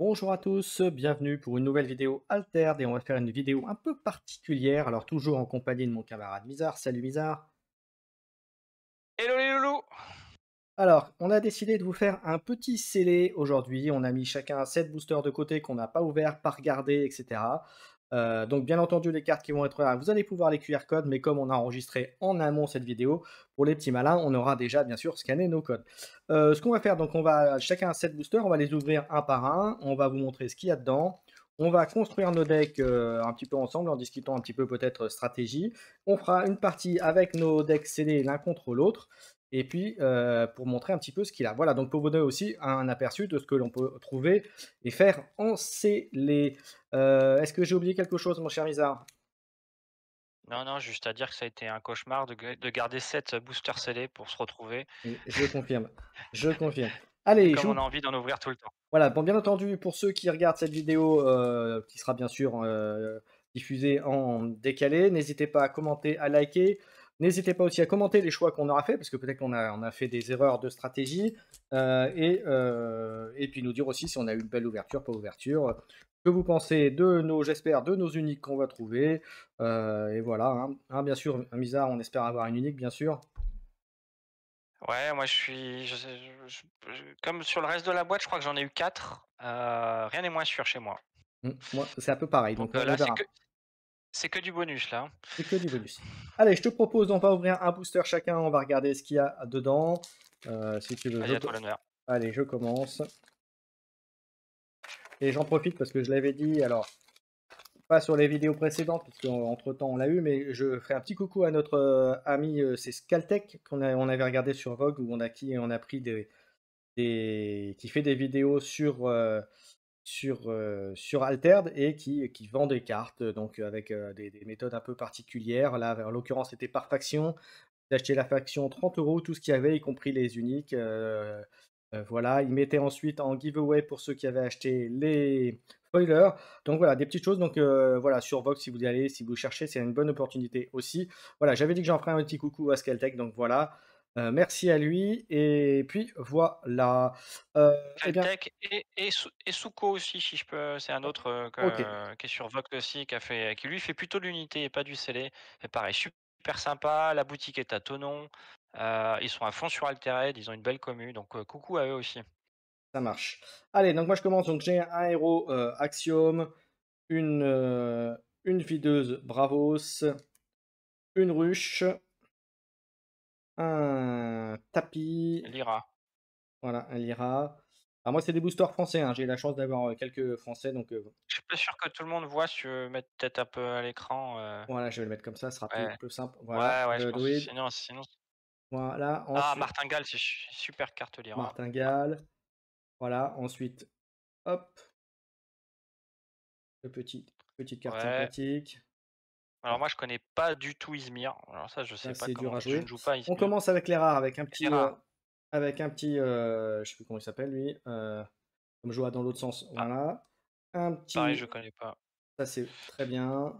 Bonjour à tous, bienvenue pour une nouvelle vidéo Altered et on va faire une vidéo un peu particulière, alors toujours en compagnie de mon camarade Mizar. Salut Mizar. Hello les loulous! Alors, on a décidé de vous faire un petit scellé aujourd'hui. On a mis chacun 7 boosters de côté qu'on n'a pas ouvert, pas regardé, etc. Donc, bien entendu, les cartes qui vont être là, vous allez pouvoir les QR codes, mais comme on a enregistré en amont cette vidéo, pour les petits malins, on aura déjà bien sûr scanné nos codes. Ce qu'on va faire, donc, on va chacun a 7 boosters, on va les ouvrir un par un. On va vous montrer ce qu'il y a dedans. On va construire nos decks un petit peu ensemble en discutant un petit peu peut-être stratégie. On fera une partie avec nos decks scellés l'un contre l'autre. Et puis, pour montrer un petit peu ce qu'il a. Voilà, donc pour vous donner aussi un aperçu de ce que l'on peut trouver et faire en scellé. Est-ce que j'ai oublié quelque chose, mon cher Mizar? Non, non, juste à dire que ça a été un cauchemar de garder 7 boosters scellés pour se retrouver Oui, je confirme, je confirme. et Allez, comme on a envie d'en ouvrir tout le temps. voilà, bon, bien entendu, pour ceux qui regardent cette vidéo, qui sera bien sûr diffusée en décalé, n'hésitez pas à commenter, à liker. N'hésitez pas aussi à commenter les choix qu'on aura fait, parce que peut-être qu'on a fait des erreurs de stratégie. Et puis nous dire aussi si on a eu une belle ouverture, pas ouverture. Que vous pensez de nos, j'espère, de nos uniques qu'on va trouver. Et voilà, hein, bien sûr, un Mizar, on espère avoir une unique, bien sûr. Ouais, moi je suis comme sur le reste de la boîte, je crois que j'en ai eu 4. Rien n'est moins sûr chez moi. Moi, c'est un peu pareil, Donc donc on là, c'est que verra. c'est que du bonus là, hein. C'est que du bonus. Allez, je te propose, on va ouvrir un booster chacun, on va regarder ce qu'il y a dedans. Si tu veux, Vas-y, à toi l'honneur. allez, je commence. Et j'en profite parce que je l'avais dit, alors, pas sur les vidéos précédentes, parce qu'entre-temps on l'a eu, mais je ferai un petit coucou à notre ami, c'est Scaltech, on avait regardé sur Vogue, où on a pris qui fait des vidéos sur Altered et qui vend des cartes, donc avec des méthodes un peu particulières. Là, en l'occurrence, c'était par faction. D'acheter la faction 30 euros, tout ce qu'il y avait, y compris les uniques. Voilà, ils mettaient ensuite en giveaway pour ceux qui avaient acheté les spoilers. Donc voilà, des petites choses. Donc voilà, sur Vox, si vous y allez, si vous cherchez, c'est une bonne opportunité aussi. Voilà, j'avais dit que j'en ferais un petit coucou à Skeltech, donc voilà. Merci à lui. Et puis voilà. Eh bien, Caltech et Souko aussi, si je peux, c'est un autre, ok, qui est sur Vox aussi, qui lui fait plutôt de l'unité et pas du scellé. Et pareil, super sympa, la boutique est à Thonon, ils sont à fond sur Altered, ils ont une belle commu, donc coucou à eux aussi. ça marche. Allez, donc moi je commence. Donc j'ai un héros Axiom, une, euh, une videuse Bravos, une ruche, un tapis, Lyra. voilà, un Lyra. Alors moi, c'est des boosters français, hein, j'ai eu la chance d'avoir quelques français, donc Je suis pas sûr que tout le monde voit, si tu veux mettre peut-être un peu à l'écran, voilà, je vais le mettre comme ça, ce sera ouais. plus simple. Voilà, Ouais, ouais, je le pense que druide. sinon Voilà, ah, ensuite, Martingale, c'est super carte Lyra. Ouais. martingale. Voilà, ensuite, hop, le petite carte Ouais. sympathique. Alors Bon, moi, je connais pas du tout Izmir. Alors ça, je ça, sais pas c'est dur comment à je ne jouer. joue pas à On Izmir. commence avec les rares, C'est rare. je sais plus comment il s'appelle, lui. Comme je vois dans l'autre sens, Ah, voilà. Un pareil, petit, je connais pas. ça c'est très bien.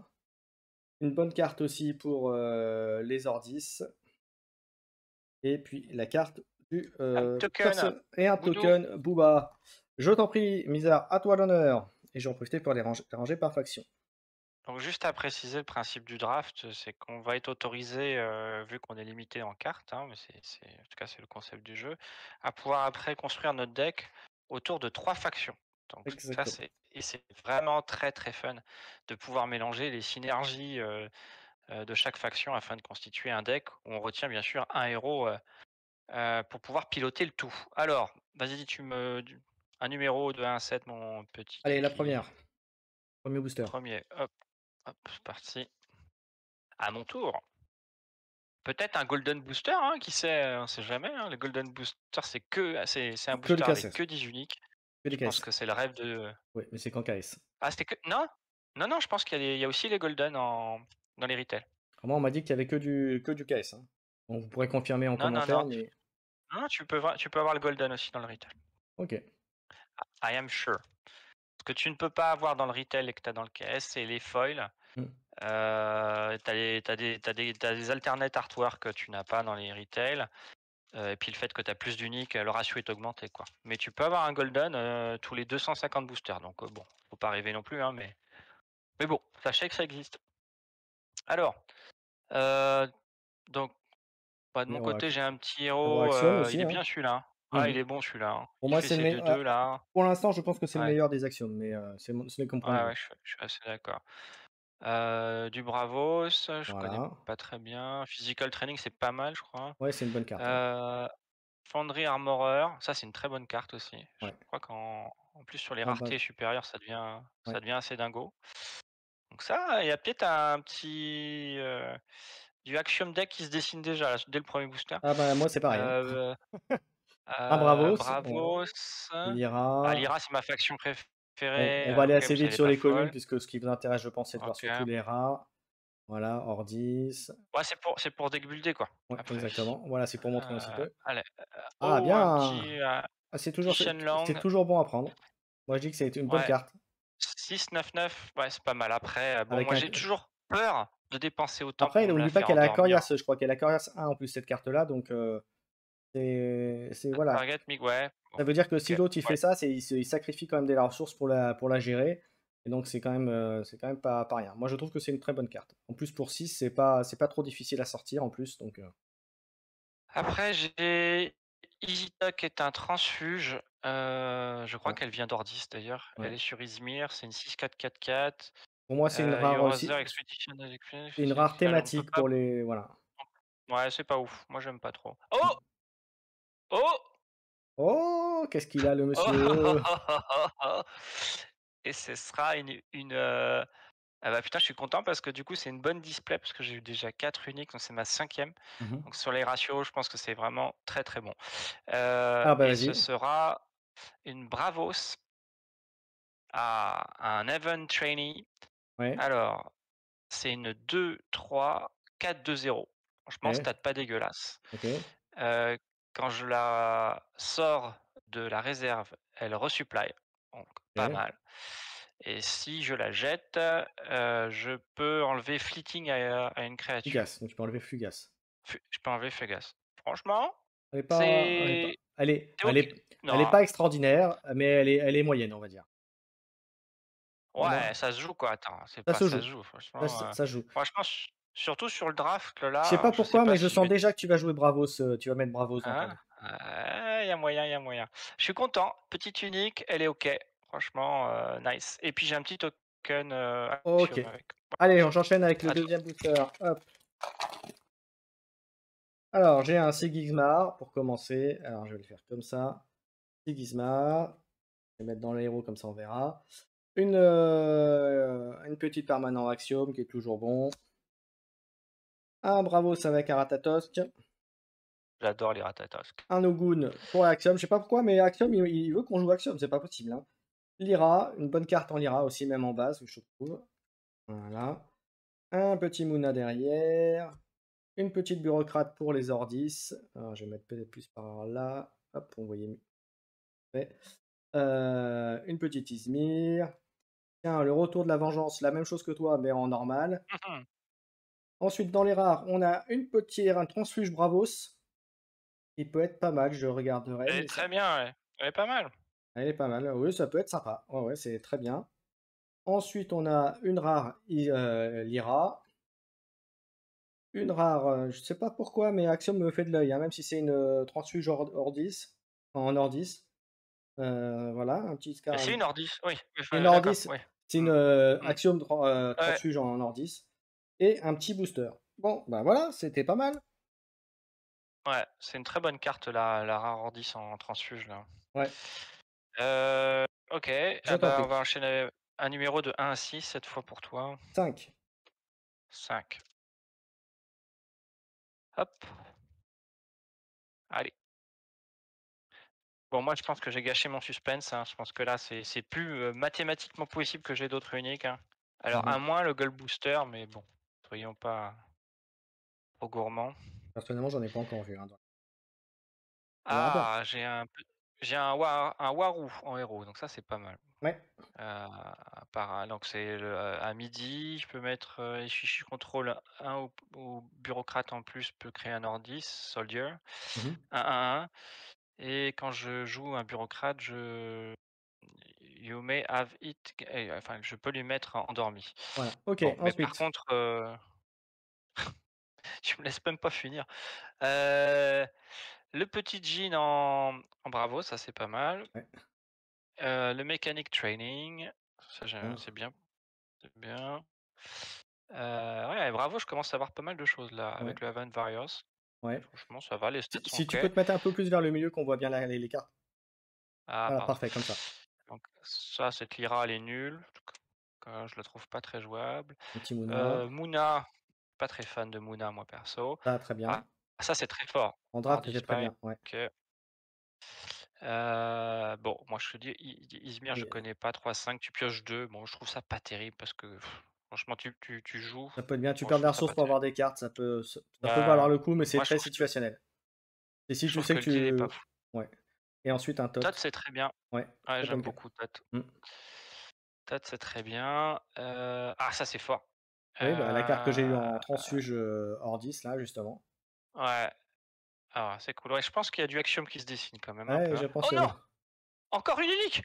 Une bonne carte aussi pour les Ordis. Et puis la carte du Un token, personne et un Boudou. token Booba. Je t'en prie, Mizar, à toi l'honneur. Et j'en profite pour les ranger par faction. Donc juste à préciser, le principe du draft, c'est qu'on va être autorisé, vu qu'on est limité en cartes, hein, mais en tout cas c'est le concept du jeu, à pouvoir après construire notre deck autour de 3 factions. Donc ça Exactement. c'est vraiment très, très fun de pouvoir mélanger les synergies, de chaque faction afin de constituer un deck où on retient bien sûr un héros, pour pouvoir piloter le tout. Alors, vas-y, un numéro de 1 à 7, mon petit Allez, la kiki. première. Premier booster. Premier, hop, hop, c'est parti. À mon tour. Peut-être un golden booster, hein, qui sait, on sait jamais, hein. Le golden booster, c'est un Que du booster avec KS. que 10 uniques. Que du Je pense KS. que c'est le rêve de Oui, mais c'est qu'en KS. ah, c'était que non? Non, non, je pense qu'il y a aussi les golden dans les retail. Alors moi, on m'a dit qu'il y avait que du KS, hein. Bon, vous pourrez confirmer en Non, non, commentaire, non, mais non, tu peux avoir le golden aussi dans le retail. ok. I am sure. Ce que tu ne peux pas avoir dans le retail et que tu as dans le KS, c'est les foils. Hmm. Tu as des alternates artwork que tu n'as pas dans les retail. Et puis le fait que tu as plus d'uniques, le ratio est augmenté, quoi. Mais tu peux avoir un golden, tous les 250 boosters, donc bon, faut pas rêver non plus, hein, mais bon, sachez que ça existe. Alors, heu, donc bah, de mon côté, j'ai un petit Hero héros, Axiom il aussi, est hein. bien celui-là, hein. Ah, Mmh. il est bon celui-là, hein. Pour Il moi, fait c'est le ses meilleur. 2-2 là. Pour l'instant, je pense que c'est le Ouais, meilleur des Axiom, mais c'est mon point de ouais, vue. je suis assez d'accord. Du Bravos, je connais Voilà. pas très bien. Physical Training, c'est pas mal, je crois. Ouais, c'est une bonne carte, ouais. Heu, Foundry Armorer, ça, c'est une très bonne carte aussi. Je Ouais. crois qu'en plus sur les Ah bah, raretés supérieures, ouais. ça devient assez dingo. Donc ça, il y a peut-être un petit, du Axiom Deck qui se dessine déjà là, dès le premier booster. Ah bah, moi, c'est pareil, hein. Heu Un Bravos, Bravos, Lyra. Lyra, c'est ma faction On préférée, va aller OK, assez mais vite elle est sur pas les communes, folle. puisque ce qui vous intéresse, je pense, c'est de voir surtout OK. les rats. Voilà, Ordis. Ouais, c'est pour deck builder, quoi, Ouais, après. exactement. Voilà, c'est pour montrer un petit peu. Allez, Ah oh, bien! Ah, petit c'est Shenlong, toujours bon à prendre. Moi, je dis que c'est une bonne ouais, carte. 6-9-9, ouais, c'est pas mal. Après, bon, Avec moi, un j'ai toujours peur de dépenser autant Après, pour me la n'oublie pas faire qu'elle a endormir. Corias, je crois qu'elle a Corias 1 en plus, cette carte-là, donc c'est voilà. Target Mig, ouais, bon, Ça veut dire que si OK, l'autre il fait ouais. ça, il sacrifie quand même des ressources pour la gérer et donc c'est quand même pas rien. Moi, je trouve que c'est une très bonne carte. En plus, pour 6 c'est pas trop difficile à sortir en plus, donc Après, j'ai Izita qui est un transfuge, je crois ouais, qu'elle vient d'Ordis d'ailleurs. Elle ouais. est sur Izmir, c'est une 6-4-4-4, Pour moi, c'est une rare aussi. Eurorazer Expedition Expedition, C'est une rare allez, on peut thématique pas, pour les voilà. ouais, c'est pas ouf, moi j'aime pas trop. Oh! Mmh. Oh! Oh! Qu'est-ce qu'il a le monsieur? Oh! Et ce sera ah bah, putain, je suis content parce que du coup, c'est une bonne display parce que j'ai eu déjà 4 uniques, donc c'est ma cinquième. Mmh. Donc sur les ratios, je pense que c'est vraiment très, très bon. Ah bah, Et ce vas-y. sera une Bravos à un Event Trainee. Ouais, Alors, c'est une 2-3-4-2-0. Franchement, OK, stat pas dégueulasse. OK, Heu, Quand je la sors de la réserve, elle resupply, donc pas OK. mal. Et si je la jette, je peux enlever Fleeting à une créature. Fugace, donc tu peux enlever Fugace. Je peux enlever Phégas. Franchement, Elle est pas c'est c'est OK. elle est Non, pas extraordinaire, mais elle est moyenne, on va dire. Pour ouais, moi, ça se joue, quoi. Attends, c'est ça pas, se ça joue, se joue franchement, ça se joue. franchement, surtout sur le draft Je sais là, pas je sais pourquoi, pas mais je si je sens vais, déjà que tu vas jouer Bravos, tu vas mettre Bravos dans ton hein? deck. Il y a moyen, il y a moyen. Je suis content, petite unique, elle est OK. Franchement, nice. Et puis j'ai un petit token, OK. Axiom avec. Allez, on enchaîne avec le À toi. deuxième booster. Hop. Alors, j'ai un Sigismar pour commencer. Alors, je vais le faire comme ça. Sigismar. Je vais mettre dans les héros, comme ça on verra. Une petite permanent Axiom qui est toujours bon. Un Bravos avec un Ratatosk. J'adore les Ratatosk. Un Ogun pour Axiom. Je sais pas pourquoi, mais Axiom, il veut qu'on joue Axiom. C'est pas possible, hein. Lyra, une bonne carte en Lyra aussi, même en base, je trouve. Voilà. Un petit Mouna derrière. Une petite bureaucrate pour les Ordis. Alors, je vais mettre peut-être plus par là. Hop, on voyait mieux. Ouais. Une petite Izmir. Tiens, le retour de la vengeance, la même chose que toi, mais en normal. Mmh. Ensuite, dans les rares, on a un transfuge Bravos. Il peut être pas mal, je regarderai, Elle est mais ça. très bien, ouais. Elle est pas mal. Elle est pas mal. Oui, ça peut être sympa. Ouais, ouais, c'est très bien. Ensuite, on a une rare Lyra. Une rare, je sais pas pourquoi, mais Axiom me fait de l'œil, hein, même si c'est une transfuge Ordis, en Ordis. Voilà, un petit Et scar. c'est une Ordis, oui, C'est une enfin, d'accord, Ordis, oui. c'est une Mmh. Mmh. Axiom Ouais, transfuge en Ordis. Et un petit booster. Bon, bah voilà, c'était pas mal. ouais, c'est une très bonne carte la rare Ordis en transfuge là. Ouais, OK, je ah t'en bah, on prie. va enchaîner un numéro de 1 à 6 cette fois pour toi. 5. 5. Hop, allez. Bon, moi je pense que j'ai gâché mon suspense, hein. Je pense que là c'est plus, mathématiquement possible que j'ai d'autres uniques, hein. Alors à Mmh. moins le Gold Booster, mais bon, soyons pas trop gourmands. Personnellement, j'en ai pas encore vu un. Regarde. Ah, j'ai un Warou en héros, donc ça, c'est pas mal. Ouais. Donc c'est à midi, je peux mettre, si je contrôle un ou bureaucrate en plus peut créer un ordis, soldier, Mmh. 1-1-1 et quand je joue un bureaucrate, you may have it enfin, je peux lui mettre endormi. Voilà. OK, Bon, mais par ensuite. contre, tu me laisses même pas finir. Heu, le petit Jean en bravo, ça c'est pas mal. Ouais, Le mechanic training, ça bien. c'est bien, c'est bien. Ouais, bravo, je commence à avoir pas mal de choses là, Ouais, avec le Avant Varios. ouais. Franchement, ça va, les Si stats sont si OK. tu peux te mettre un peu plus vers le milieu qu'on voit bien la les cartes. Ah, Voilà, pardon. parfait, comme ça. Donc ça, cette Lyra, elle est nulle. Je la trouve pas très jouable. Un petit Mouna. Moona, pas très fan de Moona, moi perso. Ça, très bien. Ah, ça, c'est très fort. En draft, Hardy c'était très Spy, bien, ouais. OK. Bon, moi, je te dis, Izmir, je Et connais pas 3-5, tu pioches 2. Bon, je trouve ça pas terrible parce que franchement, tu joues. ça peut être bien. Tu Bon, je perds de la trouve ça ressource pas pour terrible. avoir des cartes, ça peut valoir Bah, le coup, mais c'est moi, très situationnel. Et si je tu trouve sais que que le deal est tu pas fou. ouais. Et ensuite un Todd, Tot. c'est très bien. Ouais, Ouais, très bonne j'aime carte. beaucoup Todd. Mmh. Todd, c'est très bien. Ça, c'est fort. Oui, bah, la carte que j'ai eue Heu, en transfuge, hors 10 là, justement. ouais, c'est cool. Ouais, je pense qu'il y a du Axiom qui se dessine quand même un Ouais, peu, hein. je pense Oh qu'il y non! a Encore une unique!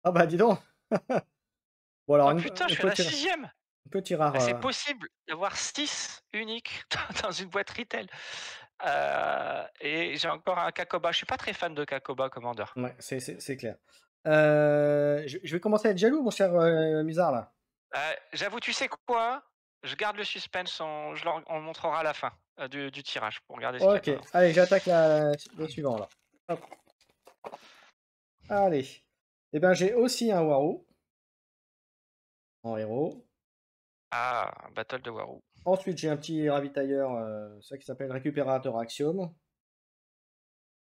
ah bah, dis donc! Bon alors Oh putain, je suis à la sixième. un petit rare, C'est possible d'avoir 6 uniques dans une boîte retail. Et j'ai encore un Kakoba. Je suis pas très fan de Kakoba Commander. ouais, c'est clair. Je vais commencer à être jaloux, mon cher, Musard, là. J'avoue, tu sais quoi? Je garde le suspense, on le montrera à la fin, du tirage pour regarder ce qu'il y a OK, dedans. allez, j'attaque le suivant, là. Hop, allez. Et ben, j'ai aussi un Warou en héros. Ah, Battle de Warou. Ensuite, j'ai un petit ravitailleur, ça qui s'appelle récupérateur Axiom.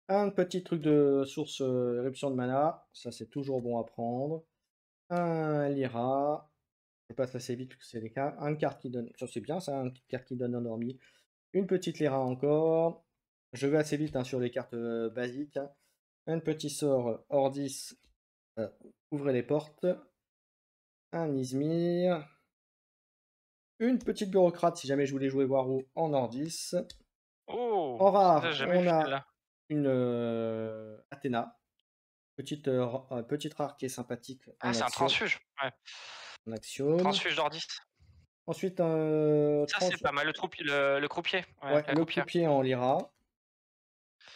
Un petit truc de source, éruption de mana, ça c'est toujours bon à prendre. Un Lyra, je passe assez vite parce que c'est des cartes. Une carte qui donne, ça c'est bien ça, une petite carte qui donne endormi. Une petite Lyra encore. Je vais assez vite hein, sur les cartes basiques, hein. Un petit sort hors 10, ouvrez les portes. Un Izmir. Une petite bureaucrate si jamais je voulais jouer Warou en hors 10. Oh! En Ça, j'ai rare, jamais on vu a celle-là. une Athéna. Petite rare qui est sympathique Ah, c'est un transfuge? Ouais. en axiome. Transfuge d'Ordis. Ensuite, Ça, c'est pas mal. Le croupier, ouais, ouais, la le croupière. croupier en Lyra.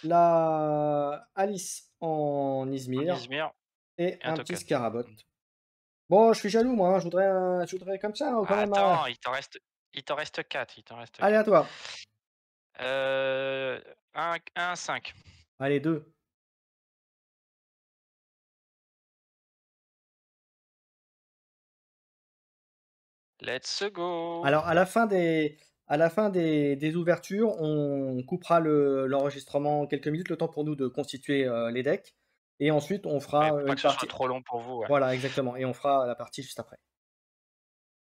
La Alice en En Izmir. Izmir Et et un un petit token. Scarabot. Mmh. Bon, je suis jaloux, moi, hein, je voudrais comme ça, quand même. Attends, il t'en reste 4. Il t'en reste Allez, à 4. toi. Un 5. Allez, deux. Let's go! Alors, à la fin des ouvertures, on coupera l'enregistrement quelques minutes, le temps pour nous de constituer les decks. Et ensuite, on Ouais, fera pour pas une que ce soit partie. trop long pour vous, ouais. Voilà, exactement. Et on fera la partie juste après.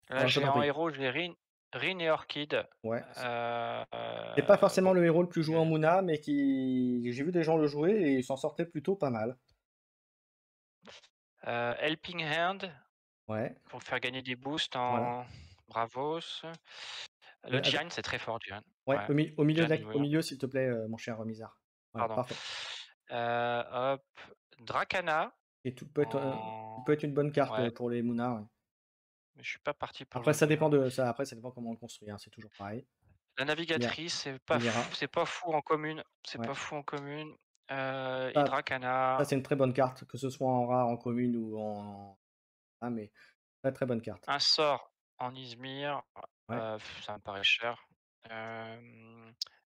Là, Voilà, je j'ai t'en en prie. héros, j'ai Rin et Orchid. Ouais. C'est pas forcément Bon, le héros le plus joué en j'ai Moona, mais j'ai vu des gens le jouer et il s'en sortait plutôt pas mal. Helping Hand Ouais, pour faire gagner des boosts voilà. en Bravos. Le Avec Jian, c'est très fort, Jian. ouais, Ouais, au milieu Jian, au oui. milieu, s'il te plaît, mon cher Misard. Voilà, Pardon. parfait. Hop, Dracana Et tout en peut être une bonne carte, ouais, pour les Moona, ouais. mais je suis pas parti pour Après jouer Moona. ça dépend comment on le construit, hein, c'est toujours pareil. La Lyra navigatrice, Lyra, c'est pas fou en commune, c'est ouais. pas fou en commune. Et Ça ça, Dracana, c'est une très bonne carte, que ce soit en rare, en commune ou en ah, mais très, très bonne carte. un sort en Izmir, Ouais, ça me paraît cher.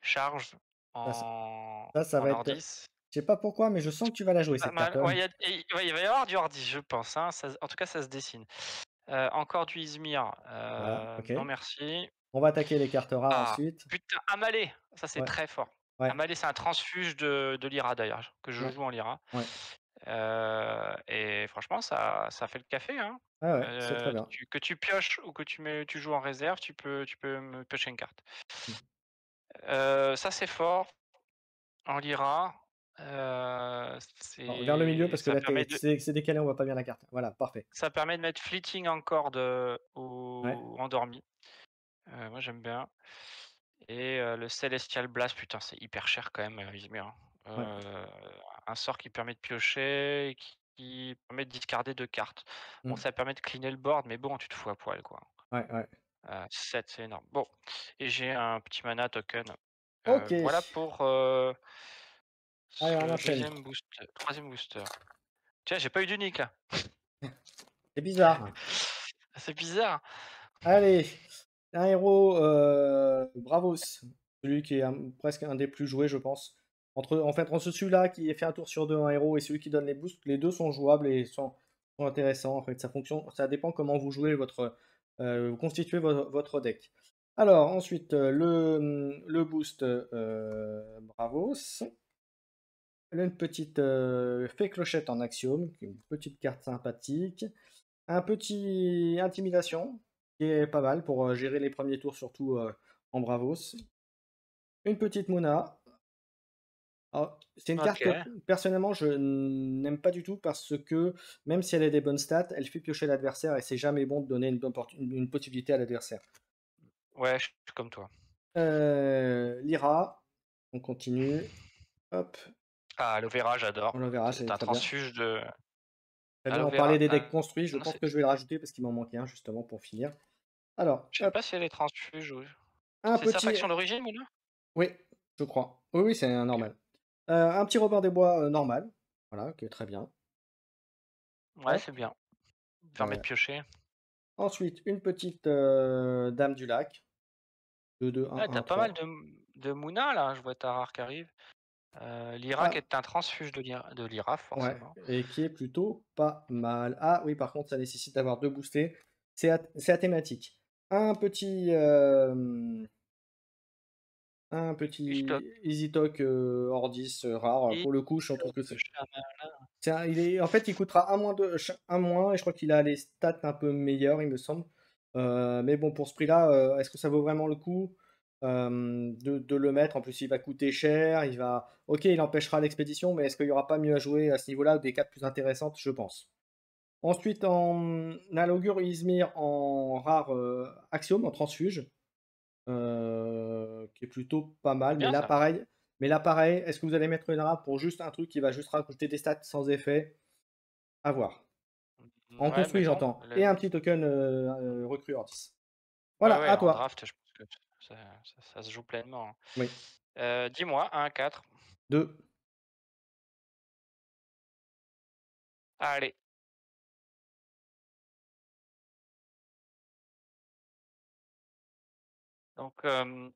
Charge ça ça en ça va être Ordis, je sais pas pourquoi, mais je sens que tu vas la jouer pas cette carte, mal. quand Ouais, même. il va y avoir du Ordis, je pense, hein, en tout cas, ça se dessine. Encore du Izmir, Voilà, OK. non merci. On va attaquer les cartes rares Ah, ensuite. putain, Amalé! Ça, c'est Ouais, très fort. ouais, Amalé, c'est un transfuge de Lyra d'ailleurs, que je ouais, joue en Lyra. ouais. Et franchement, ça fait le café, hein. Ouais, ouais, c'est très bien. Que tu pioches ou que tu joues en réserve, tu peux me piocher une carte. Mmh. Ça, c'est fort. En Lyra, Alors vers le milieu c'est parce que ça là permet de c'est décalé, on voit pas bien la carte. Voilà, parfait. mettre Fleeting encore Ouais, ou endormi. Moi j'aime bien et le Celestial Blast, putain, c'est hyper cher quand même, Izmir, hein. ouais, Un sort qui permet de piocher et qui permet de discarder 2 cartes. Bon, mmh, ça permet de cleaner le board, mais bon, tu te fous à poil, quoi. ouais, ouais. 7, c'est énorme. Bon et j'ai un petit mana token. OK, Voilà pour, allez on ce enchaîne. deuxième booster 3e booster. Tiens, j'ai pas eu d'unique là. C'est bizarre. C'est bizarre. Allez, un héros, Bravos, celui qui est presque un des plus joués, je pense. Entre celui-là qui fait un tour sur 2 un héros et celui qui donne les boosts, les 2 sont jouables et sont intéressants. En fait, ça dépend comment vous jouez vous constituez votre deck. Alors ensuite, le boost, Bravos. Elle a une petite, fée clochette en axiome, qui est une petite carte sympathique. Un petit intimidation, qui est pas mal pour, gérer les premiers tours, surtout, en Bravos. Une petite Mona. Alors, c'est une carte que OK. personnellement je n'aime pas du tout parce que même si elle a des bonnes stats, elle fait piocher l'adversaire et c'est jamais bon de donner une possibilité à l'adversaire. Ouais, je suis comme toi. Lyra, on continue. Hop, Ah, aloe vera, j'adore. on le verra, C'est c'est un très bien. transfuge de Très bien, aloe on vera. parlait des decks Ah, construits, je non, pense que je vais le rajouter parce qu'il m'en manquait un justement pour finir. Alors, je sais hop, pas si elle est transfuge ou un c'est sa petit faction d'origine, Mouna? oui, je crois. Oui, oui, c'est un OK. normal. Un petit Robin des Bois, normal, voilà, qui est très bien. Ouais, Hop, c'est bien. Permet de heu, piocher. ensuite une petite, Dame du Lac, 2-2, Ouais, tu 1-1, pas mal 3. de Mouna là, je vois ta rare qui arrive. L'Irak Ah, est un transfuge de l'Iraf ouais, forcément. et qui est plutôt pas mal. Ah oui, par contre, ça nécessite d'avoir 2 boostés. C'est à thématique. Un petit, un Ishtok petit Easy Talk, Ordis, rare, et pour le coup, je trouve que c'est Shaman. en fait, il coûtera un moins et je crois qu'il a les stats un peu meilleures, il me semble. Mais bon, pour ce prix-là, est-ce que ça vaut vraiment le coup, de le mettre? En plus, il va coûter cher, OK, il empêchera l'expédition, mais est-ce qu'il y aura pas mieux à jouer à ce niveau-là, des cartes plus intéressantes? Je pense. Ensuite, en Nalogure Izmir en rare, Axiome, en transfuge, qui est plutôt pas C'est mal, bien ça. mais là pareil, est-ce que vous allez mettre une rare pour juste un truc qui va juste rajouter des stats sans effet? À voir. En Ouais, mais construit, bon, j'entends. Et un petit token, recrue Ordis. Voilà, ouais, à en toi. draft, je pense que ça se joue pleinement, hein. Oui. Dis-moi, 1-4. 2. Allez. Donc,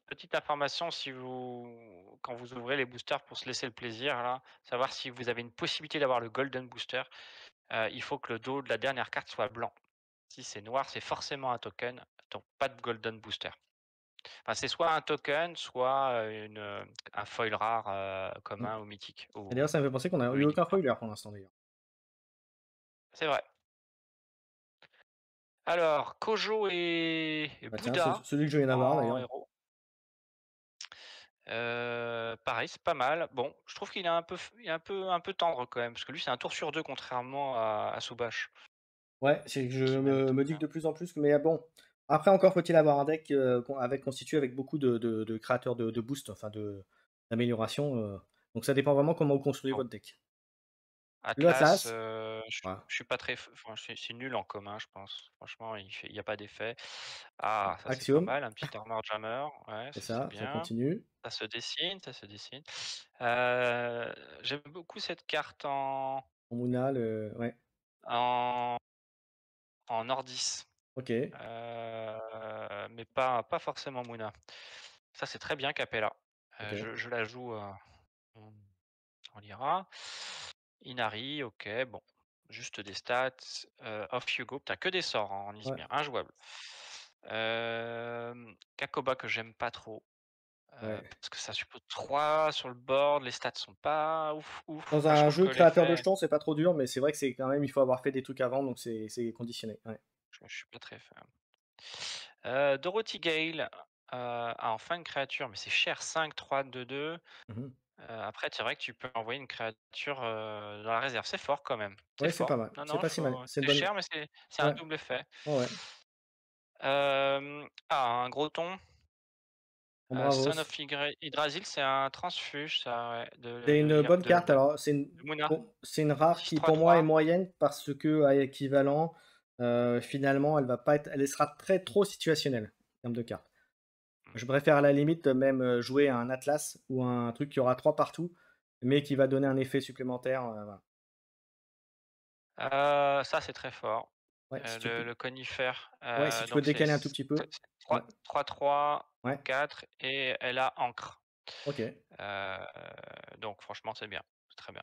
petite information, si vous quand vous ouvrez les boosters pour se laisser le plaisir là, savoir si vous avez une possibilité d'avoir le golden booster, il faut que le dos de la dernière carte soit blanc. Si c'est noir, c'est forcément un token, donc pas de golden booster. Enfin, c'est soit un token, soit, un foil rare, Mmh. commun ou mythique Et d'ailleurs, ça me fait penser qu'on a ou eu unique, aucun pardon. foiler pour l'instant, d'ailleurs. C'est vrai. Alors, Kojo et Bah, tiens, c'est Bouddha celui que je viens d'avoir, en d'ailleurs. héros. Pareil, c'est pas mal. Bon, je trouve qu'il est un peu tendre quand même, parce que lui, c'est un tour sur 2 contrairement à Soubash, Ouais, c'est que je qui met le me dis que token. de plus en plus mais bon, après encore faut-il avoir un deck, constitué avec beaucoup de créateurs de boost, enfin d'amélioration, donc ça dépend vraiment comment vous construisez Bon, votre deck. Le Atlas, Atlas, voilà, je suis pas très f enfin, c'est nul en commun, je pense. Franchement, il y a pas d'effet. Ah, ça, c'est pas Axiome, mal, un petit Armor Jammer, ouais, c'est ça, c'est ça, ça bien. continue. Ça se dessine, ça se dessine. Heu, J'aime beaucoup cette carte Omuna, ouais, en Nordis, OK, mais pas forcément Muna. Ça, c'est très bien Capella. OK, Je la joue, en Lyra. Inari, OK, bon, juste des stats, Off you go. Tu que des sorts en ouais, Izmir, injouable. Kakoba que j'aime pas trop, ouais. parce que ça suppose 3 sur le board, les stats sont pas ouf, ouf. Dans Enfin, je un trouve jeu que créateur de l'effet jetons, c'est pas trop dur, mais c'est vrai que c'est quand même il faut avoir fait des trucs avant, donc c'est conditionné, ouais. je suis pas très fan. Dorothy Gale, a enfin une créature, mais c'est cher, 5, 3, 2, 2. Mmh mh. Après, c'est vrai que tu peux envoyer une créature, dans la réserve. C'est fort quand même, c'est Ouais, c'est pas fort. mal, Non, c'est non, pas si mal. faut C'est une c'est bonne. cher, mais c'est un Ouais, double effet. ouais, ouais. Un gros ton, Bon, Son bravos. of Yggdrasil, c'est un transfuge ça, ouais, C'est une bonne carte. de Alors, c'est une, Muna. bon, c'est une rare qui, pour moi, est 6/3/3. moyenne parce que, à équivalent, finalement, elle va pas être, elle sera très trop situationnelle en termes de cartes. Mmh. Je préfère à la limite même jouer un Atlas ou un truc qui aura 3 partout, mais qui va donner un effet supplémentaire. Voilà. Ça, c'est très fort. Ouais, si tu peux, Le conifère, ouais, si tu peux donc c'est décaler un tout petit peu. c'est Ouais, 3/3, ouais, 4 et elle a ancre. ok. Heu, donc franchement, c'est bien, c'est très bien.